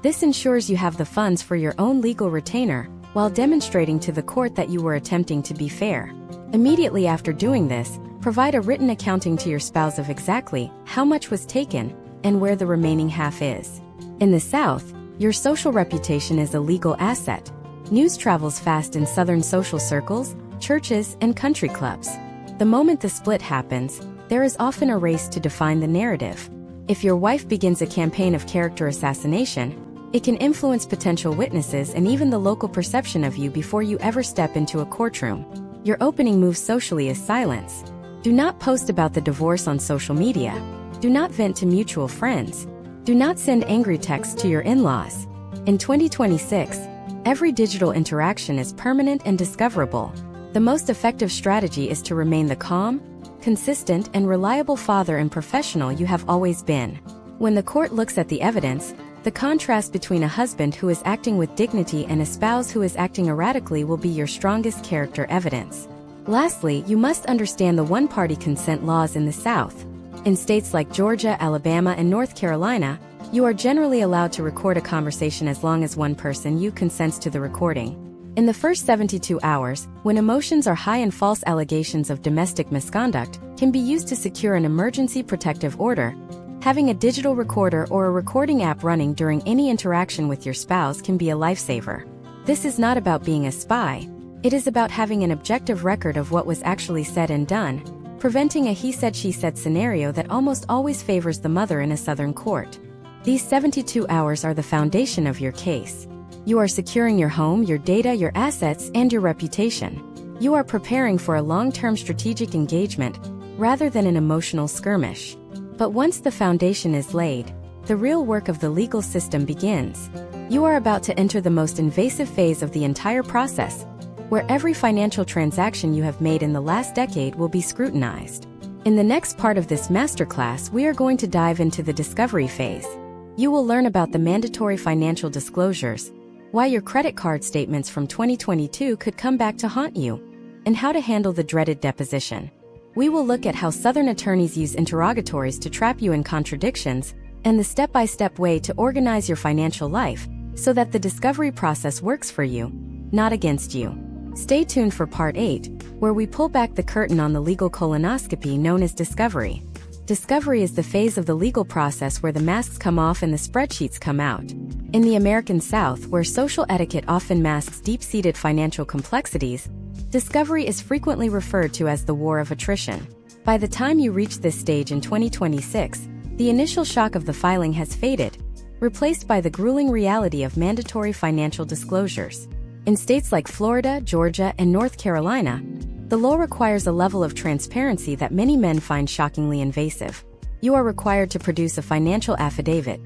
This ensures you have the funds for your own legal retainer while demonstrating to the court that you were attempting to be fair. Immediately after doing this, provide a written accounting to your spouse of exactly how much was taken and where the remaining half is. In the South, your social reputation is a legal asset. News travels fast in Southern social circles, churches, and country clubs. The moment the split happens, there is often a race to define the narrative. If your wife begins a campaign of character assassination, it can influence potential witnesses and even the local perception of you before you ever step into a courtroom. Your opening move socially is silence. Do not post about the divorce on social media. Do not vent to mutual friends. Do not send angry texts to your in-laws. In 2026, every digital interaction is permanent and discoverable. The most effective strategy is to remain the calm, consistent, and reliable father and professional you have always been. When the court looks at the evidence, the contrast between a husband who is acting with dignity and a spouse who is acting erratically will be your strongest character evidence. Lastly, you must understand the one-party consent laws in the South. In states like Georgia, Alabama, and North Carolina, you are generally allowed to record a conversation as long as one person you consents to the recording. In the first 72 hours, when emotions are high and false allegations of domestic misconduct can be used to secure an emergency protective order, having a digital recorder or a recording app running during any interaction with your spouse can be a lifesaver. This is not about being a spy. It is about having an objective record of what was actually said and done, preventing a he said she said scenario that almost always favors the mother in a Southern court. These 72 hours are the foundation of your case. You are securing your home, your data, your assets, and your reputation. You are preparing for a long-term strategic engagement rather than an emotional skirmish. But once the foundation is laid, the real work of the legal system begins. You are about to enter the most invasive phase of the entire process, where every financial transaction you have made in the last decade will be scrutinized. In the next part of this masterclass, we are going to dive into the discovery phase. You will learn about the mandatory financial disclosures, why your credit card statements from 2022 could come back to haunt you, and how to handle the dreaded deposition. We will look at how Southern attorneys use interrogatories to trap you in contradictions, and the step-by-step way to organize your financial life so that the discovery process works for you, not against you. Stay tuned for Part 8, where we pull back the curtain on the legal colonoscopy known as discovery. Discovery is the phase of the legal process where the masks come off and the spreadsheets come out. In the American South, where social etiquette often masks deep-seated financial complexities, discovery is frequently referred to as the war of attrition. By the time you reach this stage in 2026, the initial shock of the filing has faded, replaced by the grueling reality of mandatory financial disclosures. In states like Florida, Georgia, and North Carolina, the law requires a level of transparency that many men find shockingly invasive. You are required to produce a financial affidavit,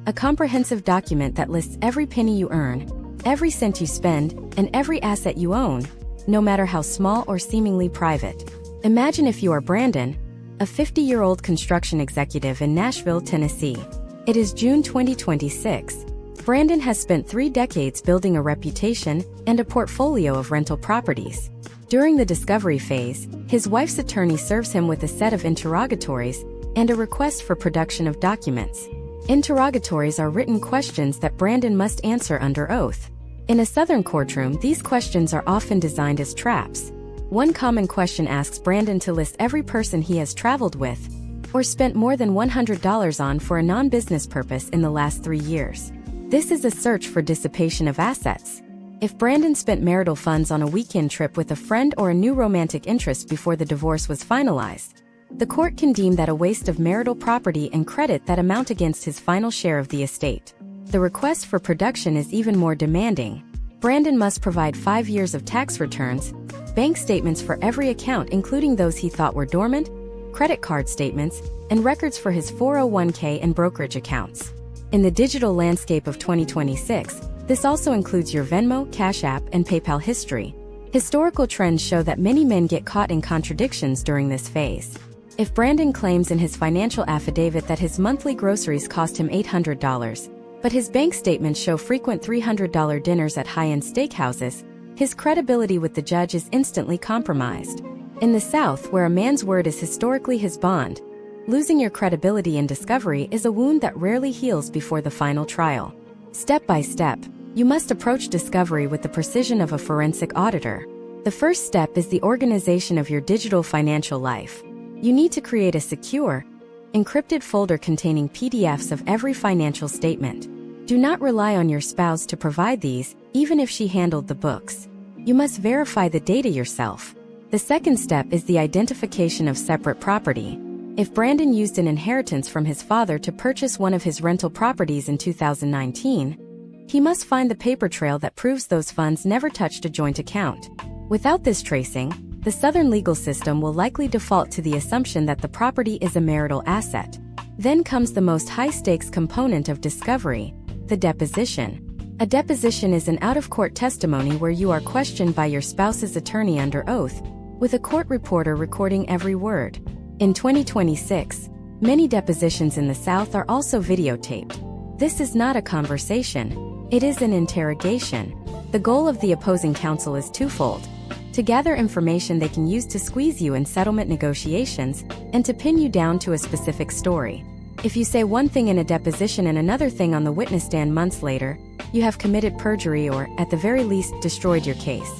a comprehensive document that lists every penny you earn, every cent you spend, and every asset you own, no matter how small or seemingly private. Imagine if you are Brandon, a 50-year-old construction executive in Nashville, Tennessee. It is June 2026. Brandon has spent 3 decades building a reputation and a portfolio of rental properties. During the discovery phase, his wife's attorney serves him with a set of interrogatories and a request for production of documents. Interrogatories are written questions that Brandon must answer under oath. In a Southern courtroom, these questions are often designed as traps. One common question asks Brandon to list every person he has traveled with or spent more than $100 on for a non-business purpose in the last 3 years. This is a search for dissipation of assets. If Brandon spent marital funds on a weekend trip with a friend or a new romantic interest before the divorce was finalized, the court can deem that a waste of marital property and credit that amount against his final share of the estate. The request for production is even more demanding. Brandon must provide 5 years of tax returns, bank statements for every account including those he thought were dormant, credit card statements, and records for his 401k and brokerage accounts. In the digital landscape of 2026, this also includes your Venmo, Cash App, and PayPal history. Historical trends show that many men get caught in contradictions during this phase. If Brandon claims in his financial affidavit that his monthly groceries cost him $800, but his bank statements show frequent $300 dinners at high-end steakhouses, his credibility with the judge is instantly compromised. In the South, where a man's word is historically his bond, losing your credibility in discovery is a wound that rarely heals before the final trial. Step by step, you must approach discovery with the precision of a forensic auditor. The first step is the organization of your digital financial life. You need to create a secure, encrypted folder containing PDFs of every financial statement. Do not rely on your spouse to provide these, even if she handled the books. You must verify the data yourself. The second step is the identification of separate property. If Brandon used an inheritance from his father to purchase one of his rental properties in 2019, he must find the paper trail that proves those funds never touched a joint account. Without this tracing, the Southern legal system will likely default to the assumption that the property is a marital asset. Then comes the most high-stakes component of discovery, the deposition. A deposition is an out-of-court testimony where you are questioned by your spouse's attorney under oath, with a court reporter recording every word. In 2026, many depositions in the South are also videotaped. This is not a conversation. It is an interrogation. The goal of the opposing counsel is twofold: to gather information they can use to squeeze you in settlement negotiations, and to pin you down to a specific story. If you say one thing in a deposition and another thing on the witness stand months later, you have committed perjury or, at the very least, destroyed your case.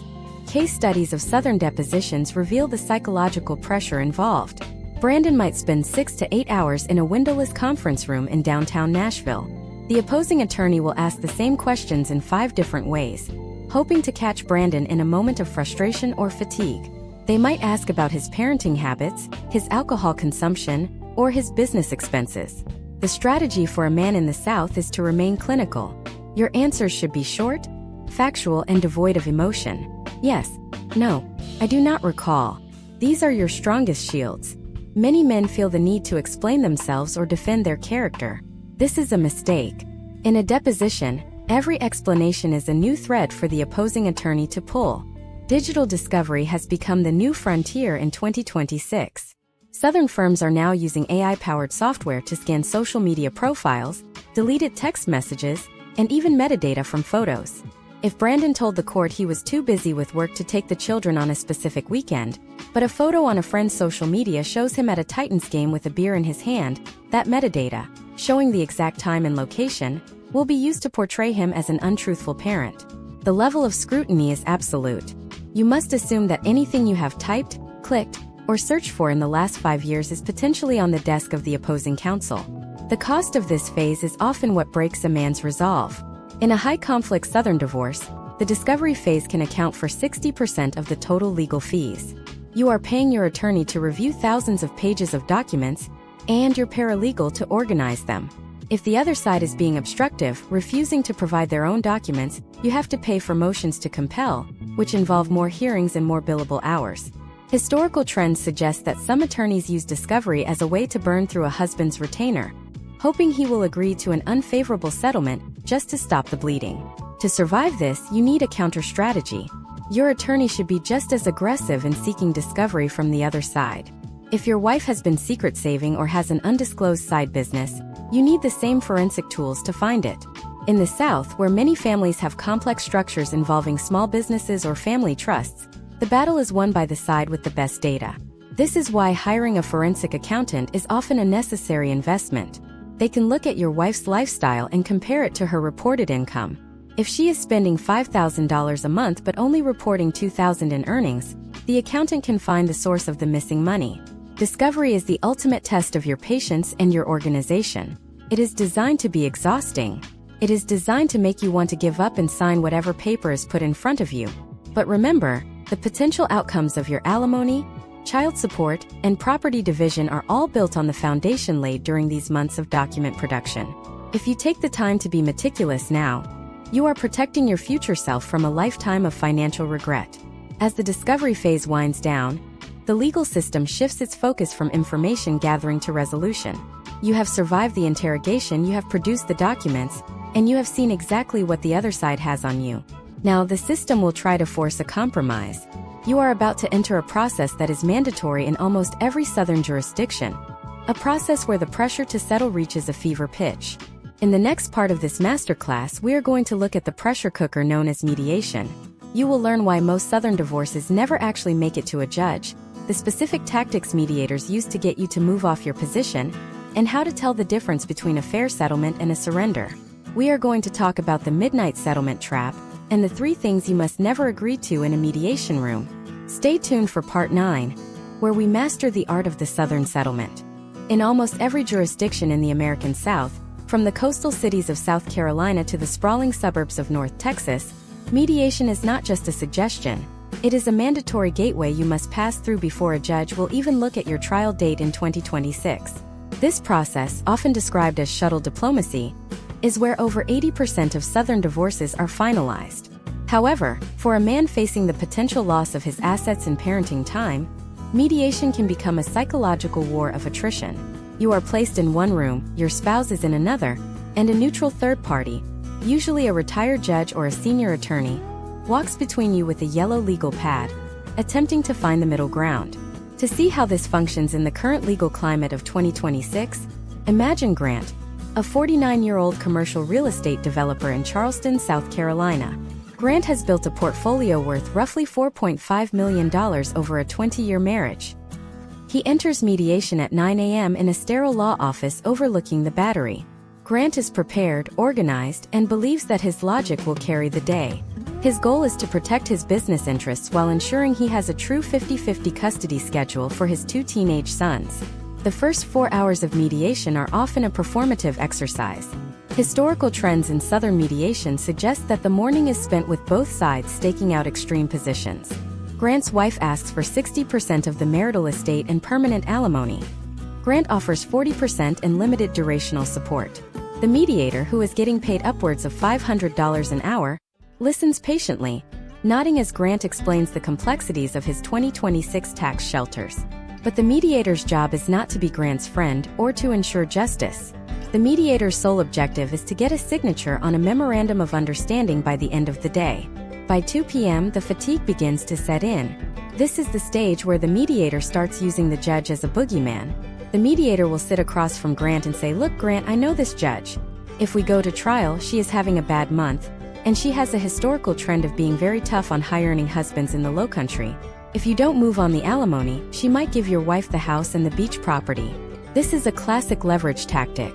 Case studies of Southern depositions reveal the psychological pressure involved. Brandon might spend 6 to 8 hours in a windowless conference room in downtown Nashville. The opposing attorney will ask the same questions in 5 different ways, hoping to catch Brandon in a moment of frustration or fatigue. They might ask about his parenting habits, his alcohol consumption, or his business expenses. The strategy for a man in the South is to remain clinical. Your answers should be short, factual, and devoid of emotion. Yes, no, I do not recall. These are your strongest shields. Many men feel the need to explain themselves or defend their character. This is a mistake. In a deposition, every explanation is a new thread for the opposing attorney to pull. Digital discovery has become the new frontier in 2026. Southern firms are now using AI-powered software to scan social media profiles, deleted text messages, and even metadata from photos. If Brandon told the court he was too busy with work to take the children on a specific weekend, but a photo on a friend's social media shows him at a Titans game with a beer in his hand, that metadata, showing the exact time and location, will be used to portray him as an untruthful parent. The level of scrutiny is absolute. You must assume that anything you have typed, clicked, or searched for in the last 5 years is potentially on the desk of the opposing counsel. The cost of this phase is often what breaks a man's resolve. In a high-conflict Southern divorce, the discovery phase can account for 60% of the total legal fees. You are paying your attorney to review thousands of pages of documents, and your paralegal to organize them. If the other side is being obstructive, refusing to provide their own documents, you have to pay for motions to compel, which involve more hearings and more billable hours. Historical trends suggest that some attorneys use discovery as a way to burn through a husband's retainer, hoping he will agree to an unfavorable settlement just to stop the bleeding. To survive this, you need a counter-strategy. Your attorney should be just as aggressive in seeking discovery from the other side. If your wife has been secret saving or has an undisclosed side business, you need the same forensic tools to find it. In the South, where many families have complex structures involving small businesses or family trusts, the battle is won by the side with the best data. This is why hiring a forensic accountant is often a necessary investment. They can look at your wife's lifestyle and compare it to her reported income. If she is spending $5,000 a month but only reporting $2,000 in earnings, the accountant can find the source of the missing money. Discovery is the ultimate test of your patience and your organization. It is designed to be exhausting. It is designed to make you want to give up and sign whatever paper is put in front of you. But remember, the potential outcomes of your alimony, child support, and property division are all built on the foundation laid during these months of document production. If you take the time to be meticulous now, you are protecting your future self from a lifetime of financial regret. As the discovery phase winds down, the legal system shifts its focus from information gathering to resolution. You have survived the interrogation, you have produced the documents, and you have seen exactly what the other side has on you. Now the system will try to force a compromise. You are about to enter a process that is mandatory in almost every Southern jurisdiction. A process where the pressure to settle reaches a fever pitch. In the next part of this masterclass, we are going to look at the pressure cooker known as mediation. You will learn why most Southern divorces never actually make it to a judge, the specific tactics mediators use to get you to move off your position, and how to tell the difference between a fair settlement and a surrender. We are going to talk about the midnight settlement trap, and the 3 things you must never agree to in a mediation room. Stay tuned for part 9, where we master the art of the Southern settlement. In almost every jurisdiction in the American South, from the coastal cities of South Carolina to the sprawling suburbs of North Texas, mediation is not just a suggestion. It is a mandatory gateway you must pass through before a judge will even look at your trial date in 2026. This process, often described as shuttle diplomacy, is where over 80% of Southern divorces are finalized. However, for a man facing the potential loss of his assets and parenting time, mediation can become a psychological war of attrition. You are placed in one room, your spouse is in another, and a neutral third party, usually a retired judge or a senior attorney, walks between you with a yellow legal pad, attempting to find the middle ground. To see how this functions in the current legal climate of 2026, imagine Grant, a 49-year-old commercial real estate developer in Charleston, South Carolina. Grant has built a portfolio worth roughly $4.5 million over a 20-year marriage. He enters mediation at 9 a.m. in a sterile law office overlooking the Battery. Grant is prepared, organized, and believes that his logic will carry the day. His goal is to protect his business interests while ensuring he has a true 50-50 custody schedule for his 2 teenage sons. The first 4 hours of mediation are often a performative exercise. Historical trends in Southern mediation suggest that the morning is spent with both sides staking out extreme positions. Grant's wife asks for 60% of the marital estate and permanent alimony. Grant offers 40% and limited durational support. The mediator, who is getting paid upwards of $500 an hour, listens patiently, nodding as Grant explains the complexities of his 2026 tax shelters. But the mediator's job is not to be Grant's friend or to ensure justice. The mediator's sole objective is to get a signature on a memorandum of understanding by the end of the day. By 2 p.m., the fatigue begins to set in. This is the stage where the mediator starts using the judge as a boogeyman. The mediator will sit across from Grant and say, "Look, Grant, I know this judge. If we go to trial, she is having a bad month, and she has a historical trend of being very tough on high-earning husbands in the Lowcountry. If you don't move on the alimony, she might give your wife the house and the beach property." This is a classic leverage tactic.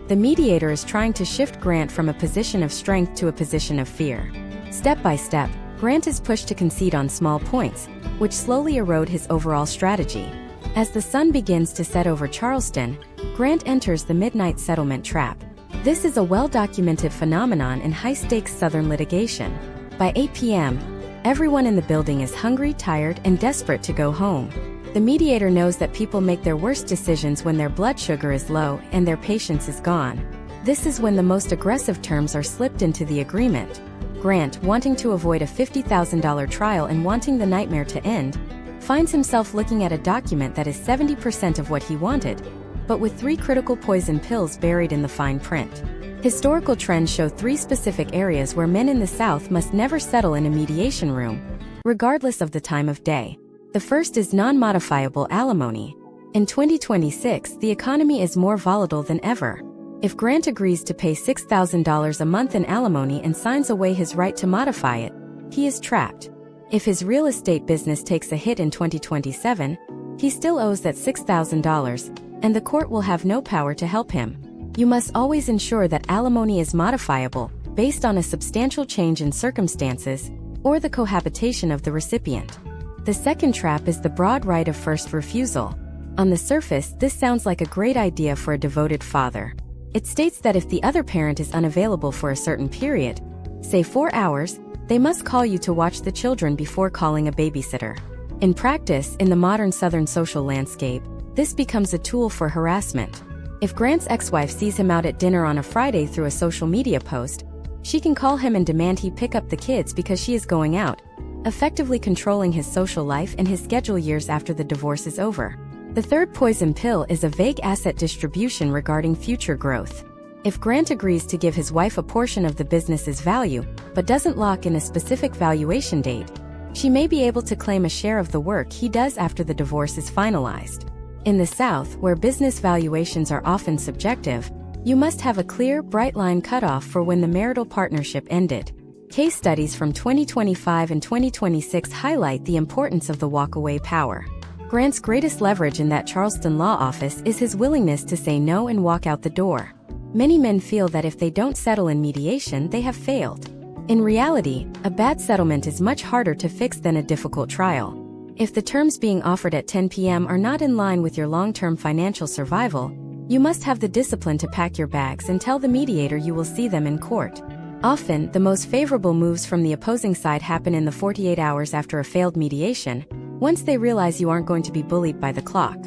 The mediator is trying to shift Grant from a position of strength to a position of fear. Step by step, Grant is pushed to concede on small points, which slowly erode his overall strategy. As the sun begins to set over Charleston, Grant enters the midnight settlement trap. This is a well-documented phenomenon in high-stakes Southern litigation. By 8 p.m., everyone in the building is hungry, tired, and desperate to go home. The mediator knows that people make their worst decisions when their blood sugar is low and their patience is gone. This is when the most aggressive terms are slipped into the agreement. Grant, wanting to avoid a $50,000 trial and wanting the nightmare to end, finds himself looking at a document that is 70% of what he wanted, but with 3 critical poison pills buried in the fine print. Historical trends show 3 specific areas where men in the South must never settle in a mediation room, regardless of the time of day. The first is non-modifiable alimony. In 2026, the economy is more volatile than ever. If Grant agrees to pay $6,000 a month in alimony and signs away his right to modify it, he is trapped. If his real estate business takes a hit in 2027, he still owes that $6,000, and the court will have no power to help him. You must always ensure that alimony is modifiable, based on a substantial change in circumstances or the cohabitation of the recipient. The second trap is the broad right of first refusal. On the surface, this sounds like a great idea for a devoted father. It states that if the other parent is unavailable for a certain period, say 4 hours, they must call you to watch the children before calling a babysitter. In practice, in the modern Southern social landscape, this becomes a tool for harassment. If Grant's ex-wife sees him out at dinner on a Friday through a social media post, she can call him and demand he pick up the kids because she is going out, effectively controlling his social life and his schedule years after the divorce is over. The third poison pill is a vague asset distribution regarding future growth. If Grant agrees to give his wife a portion of the business's value, but doesn't lock in a specific valuation date, she may be able to claim a share of the work he does after the divorce is finalized. In the South, where business valuations are often subjective, you must have a clear, bright line cutoff for when the marital partnership ended. Case studies from 2025 and 2026 highlight the importance of the walkaway power. Grant's greatest leverage in that Charleston law office is his willingness to say no and walk out the door. Many men feel that if they don't settle in mediation, they have failed. In reality, a bad settlement is much harder to fix than a difficult trial. If the terms being offered at 10 p.m. are not in line with your long-term financial survival, you must have the discipline to pack your bags and tell the mediator you will see them in court. Often, the most favorable moves from the opposing side happen in the 48 hours after a failed mediation, once they realize you aren't going to be bullied by the clock.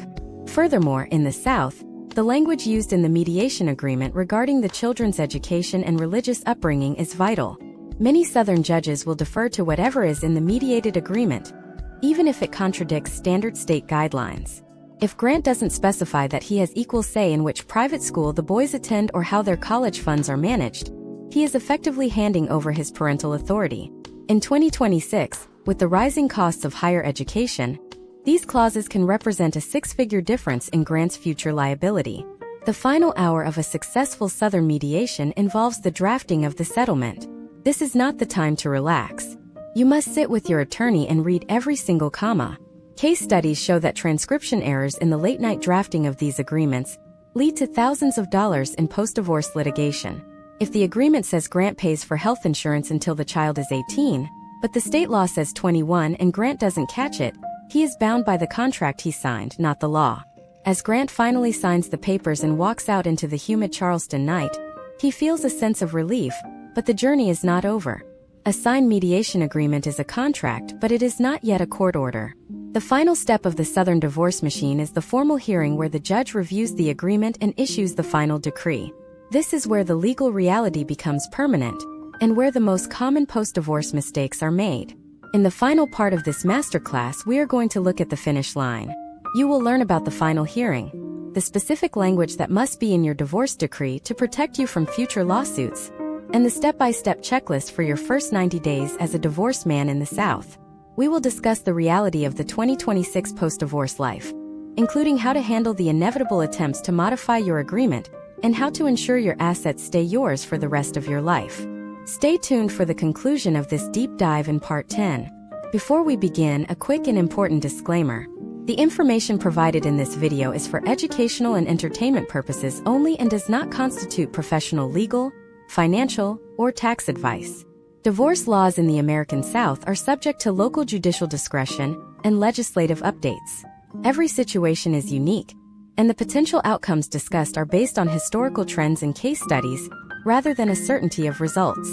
Furthermore, in the South, the language used in the mediation agreement regarding the children's education and religious upbringing is vital. Many Southern judges will defer to whatever is in the mediated agreement, even if it contradicts standard state guidelines. If Grant doesn't specify that he has equal say in which private school the boys attend or how their college funds are managed, he is effectively handing over his parental authority. In 2026, with the rising costs of higher education, these clauses can represent a six-figure difference in Grant's future liability. The final hour of a successful Southern mediation involves the drafting of the settlement. This is not the time to relax. You must sit with your attorney and read every single comma. Case studies show that transcription errors in the late-night drafting of these agreements lead to thousands of dollars in post-divorce litigation. If the agreement says Grant pays for health insurance until the child is 18, but the state law says 21 and Grant doesn't catch it, he is bound by the contract he signed, not the law. As Grant finally signs the papers and walks out into the humid Charleston night, he feels a sense of relief, but the journey is not over. A signed mediation agreement is a contract, but it is not yet a court order. The final step of the Southern divorce machine is the formal hearing where the judge reviews the agreement and issues the final decree. This is where the legal reality becomes permanent, and where the most common post-divorce mistakes are made. In the final part of this masterclass, we are going to look at the finish line. You will learn about the final hearing, the specific language that must be in your divorce decree to protect you from future lawsuits, and the step-by-step checklist for your first 90 days as a divorced man in the South. We will discuss the reality of the 2026 post-divorce life, including how to handle the inevitable attempts to modify your agreement and how to ensure your assets stay yours for the rest of your life. Stay tuned for the conclusion of this deep dive in Part 10. Before we begin, a quick and important disclaimer. The information provided in this video is for educational and entertainment purposes only and does not constitute professional legal, financial, or tax advice. Divorce laws in the American South are subject to local judicial discretion and legislative updates. Every situation is unique, and the potential outcomes discussed are based on historical trends and case studies, rather than a certainty of results.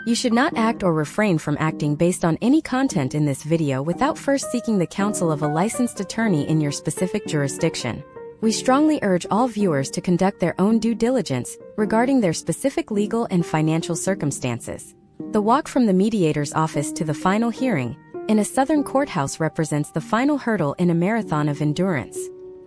You should not act or refrain from acting based on any content in this video without first seeking the counsel of a licensed attorney in your specific jurisdiction. We strongly urge all viewers to conduct their own due diligence regarding their specific legal and financial circumstances. The walk from the mediator's office to the final hearing in a Southern courthouse represents the final hurdle in a marathon of endurance.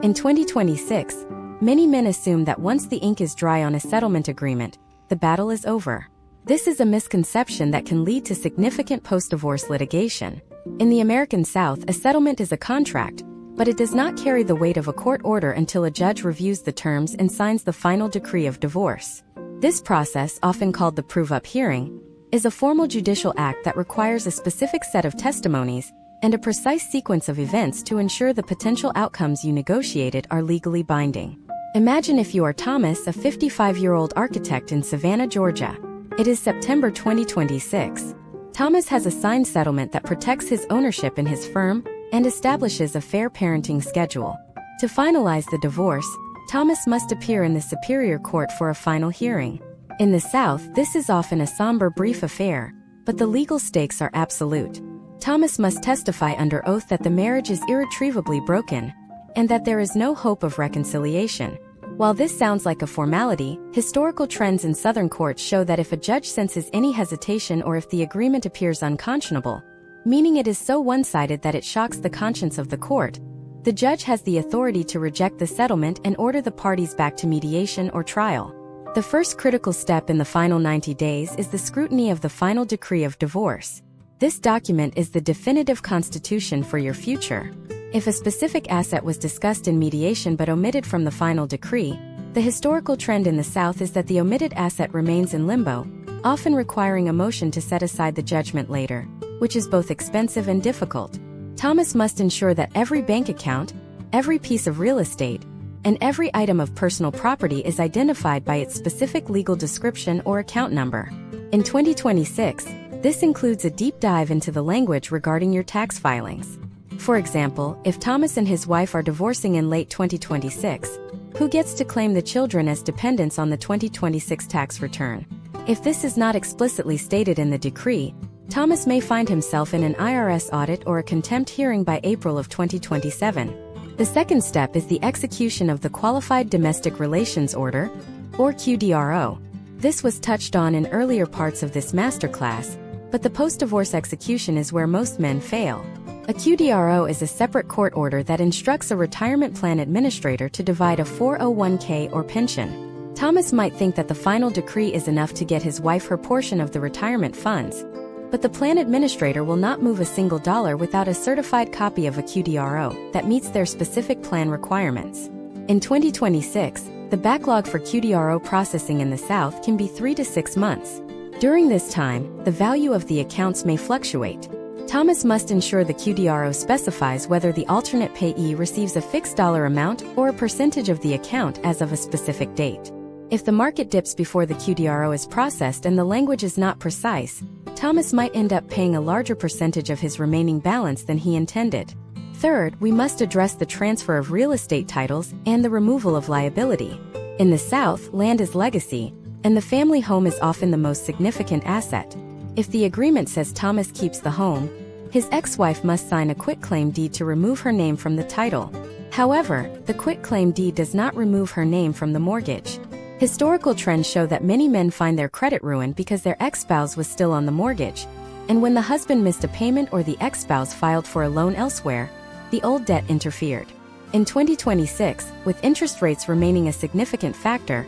In 2026, many men assume that once the ink is dry on a settlement agreement, the battle is over. This is a misconception that can lead to significant post-divorce litigation. In the American South, a settlement is a contract, but it does not carry the weight of a court order until a judge reviews the terms and signs the final decree of divorce. This process, often called the prove-up hearing, is a formal judicial act that requires a specific set of testimonies and a precise sequence of events to ensure the potential outcomes you negotiated are legally binding. Imagine if you are Thomas, a 55-year-old architect in Savannah, Georgia. It is September 2026. Thomas has a signed settlement that protects his ownership in his firm and establishes a fair parenting schedule. To finalize the divorce, Thomas must appear in the Superior Court for a final hearing. In the South, this is often a somber, brief affair, but the legal stakes are absolute. Thomas must testify under oath that the marriage is irretrievably broken and that there is no hope of reconciliation. While this sounds like a formality, historical trends in Southern courts show that if a judge senses any hesitation or if the agreement appears unconscionable, meaning it is so one-sided that it shocks the conscience of the court, the judge has the authority to reject the settlement and order the parties back to mediation or trial. The first critical step in the final 90 days is the scrutiny of the final decree of divorce. This document is the definitive constitution for your future. If a specific asset was discussed in mediation but omitted from the final decree, the historical trend in the South is that the omitted asset remains in limbo, often requiring a motion to set aside the judgment later, which is both expensive and difficult. Thomas must ensure that every bank account, every piece of real estate, and every item of personal property is identified by its specific legal description or account number. In 2026, this includes a deep dive into the language regarding your tax filings. For example, if Thomas and his wife are divorcing in late 2026, who gets to claim the children as dependents on the 2026 tax return? If this is not explicitly stated in the decree, Thomas may find himself in an IRS audit or a contempt hearing by April of 2027. The second step is the execution of the Qualified Domestic Relations Order, or QDRO. This was touched on in earlier parts of this masterclass, but the post-divorce execution is where most men fail. A QDRO is a separate court order that instructs a retirement plan administrator to divide a 401k or pension. Thomas might think that the final decree is enough to get his wife her portion of the retirement funds, but the plan administrator will not move a single dollar without a certified copy of a QDRO that meets their specific plan requirements. In 2026, the backlog for QDRO processing in the South can be 3 to 6 months. During this time, the value of the accounts may fluctuate. Thomas must ensure the QDRO specifies whether the alternate payee receives a fixed dollar amount or a percentage of the account as of a specific date. If the market dips before the QDRO is processed and the language is not precise, Thomas might end up paying a larger percentage of his remaining balance than he intended. Third, we must address the transfer of real estate titles and the removal of liability. In the South, land is legacy, and the family home is often the most significant asset. If the agreement says Thomas keeps the home, his ex-wife must sign a quitclaim deed to remove her name from the title. However, the quitclaim deed does not remove her name from the mortgage. Historical trends show that many men find their credit ruined because their ex-spouse was still on the mortgage, and when the husband missed a payment or the ex-spouse filed for a loan elsewhere, the old debt interfered. In 2026, with interest rates remaining a significant factor,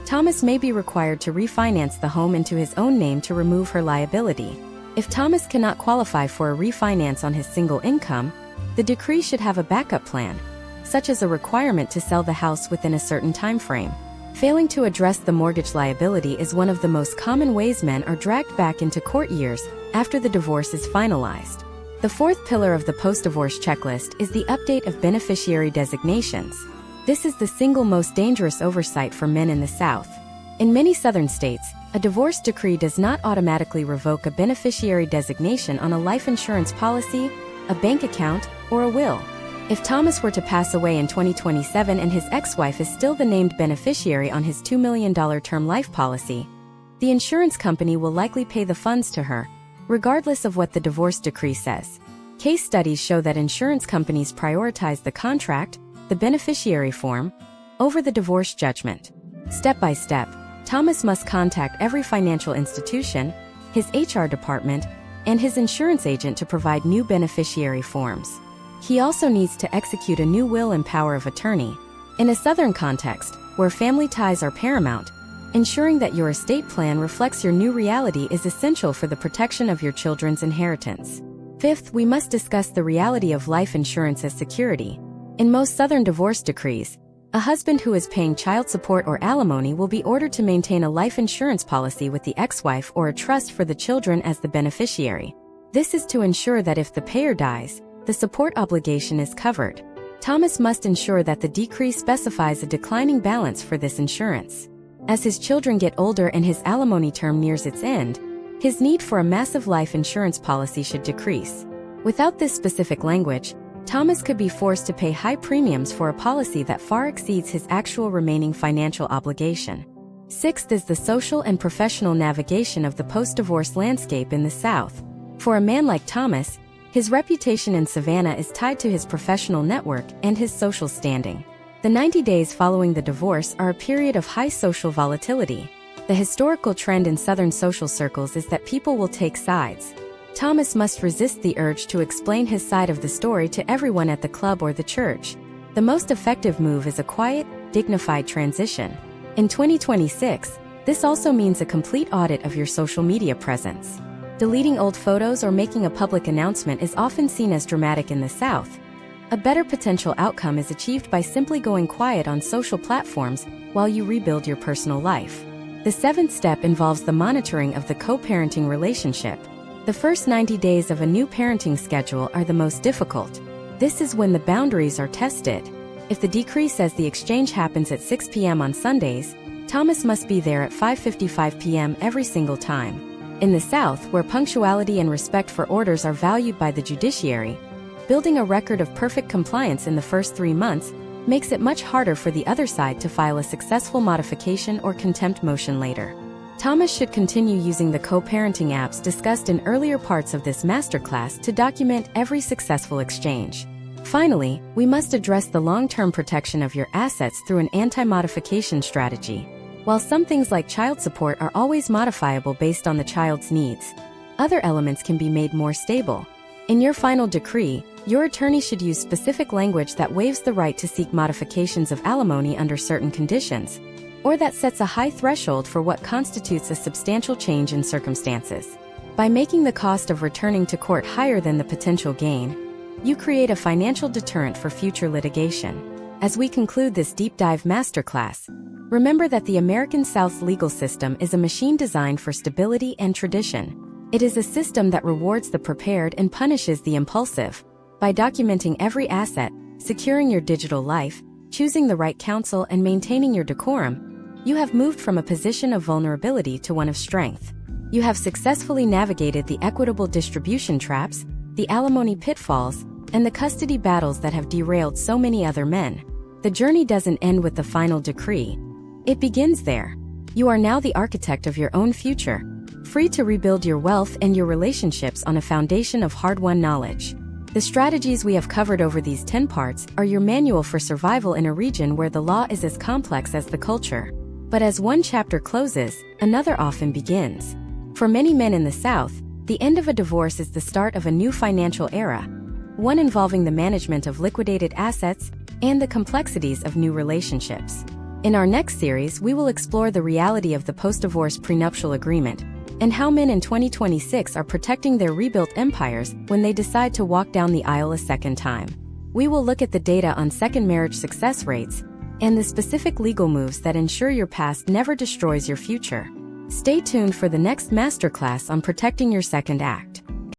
Thomas may be required to refinance the home into his own name to remove her liability. If Thomas cannot qualify for a refinance on his single income, the decree should have a backup plan, such as a requirement to sell the house within a certain time frame. Failing to address the mortgage liability is one of the most common ways men are dragged back into court years after the divorce is finalized. The fourth pillar of the post-divorce checklist is the update of beneficiary designations. This is the single most dangerous oversight for men in the South. In many Southern states, a divorce decree does not automatically revoke a beneficiary designation on a life insurance policy, a bank account, or a will. If Thomas were to pass away in 2027 and his ex-wife is still the named beneficiary on his $2 million term life policy, the insurance company will likely pay the funds to her, regardless of what the divorce decree says. Case studies show that insurance companies prioritize the contract, the beneficiary form, over the divorce judgment. Step by step, Thomas must contact every financial institution, his HR department, and his insurance agent to provide new beneficiary forms. He also needs to execute a new will and power of attorney. In a Southern context, where family ties are paramount, ensuring that your estate plan reflects your new reality is essential for the protection of your children's inheritance. Fifth, we must discuss the reality of life insurance as security. In most Southern divorce decrees, a husband who is paying child support or alimony will be ordered to maintain a life insurance policy with the ex-wife or a trust for the children as the beneficiary. This is to ensure that if the payer dies, the support obligation is covered. Thomas must ensure that the decree specifies a declining balance for this insurance. As his children get older and his alimony term nears its end, his need for a massive life insurance policy should decrease. Without this specific language, Thomas could be forced to pay high premiums for a policy that far exceeds his actual remaining financial obligation. Sixth is the social and professional navigation of the post-divorce landscape in the South. For a man like Thomas, his reputation in Savannah is tied to his professional network and his social standing. The 90 days following the divorce are a period of high social volatility. The historical trend in Southern social circles is that people will take sides. Thomas must resist the urge to explain his side of the story to everyone at the club or the church. The most effective move is a quiet, dignified transition. In 2026, this also means a complete audit of your social media presence. Deleting old photos or making a public announcement is often seen as dramatic in the South. A better potential outcome is achieved by simply going quiet on social platforms while you rebuild your personal life. The seventh step involves the monitoring of the co-parenting relationship. The first 90 days of a new parenting schedule are the most difficult. This is when the boundaries are tested. If the decree says the exchange happens at 6 p.m. on Sundays, Thomas must be there at 5:55 p.m. every single time. In the South, where punctuality and respect for orders are valued by the judiciary, building a record of perfect compliance in the first 3 months makes it much harder for the other side to file a successful modification or contempt motion later. Thomas should continue using the co-parenting apps discussed in earlier parts of this masterclass to document every successful exchange. Finally, we must address the long-term protection of your assets through an anti-modification strategy. While some things like child support are always modifiable based on the child's needs, other elements can be made more stable. In your final decree, your attorney should use specific language that waives the right to seek modifications of alimony under certain conditions, or that sets a high threshold for what constitutes a substantial change in circumstances. By making the cost of returning to court higher than the potential gain, you create a financial deterrent for future litigation. As we conclude this deep dive masterclass, remember that the American South's legal system is a machine designed for stability and tradition. It is a system that rewards the prepared and punishes the impulsive. By documenting every asset, securing your digital life, choosing the right counsel, and maintaining your decorum, you have moved from a position of vulnerability to one of strength. You have successfully navigated the equitable distribution traps, the alimony pitfalls, and the custody battles that have derailed so many other men. The journey doesn't end with the final decree. It begins there. You are now the architect of your own future, free to rebuild your wealth and your relationships on a foundation of hard-won knowledge. The strategies we have covered over these 10 parts are your manual for survival in a region where the law is as complex as the culture. But as one chapter closes, another often begins. For many men in the South, the end of a divorce is the start of a new financial era, one involving the management of liquidated assets and the complexities of new relationships. In our next series, we will explore the reality of the post-divorce prenuptial agreement and how men in 2026 are protecting their rebuilt empires when they decide to walk down the aisle a second time. We will look at the data on second marriage success rates and the specific legal moves that ensure your past never destroys your future. Stay tuned for the next masterclass on protecting your second act.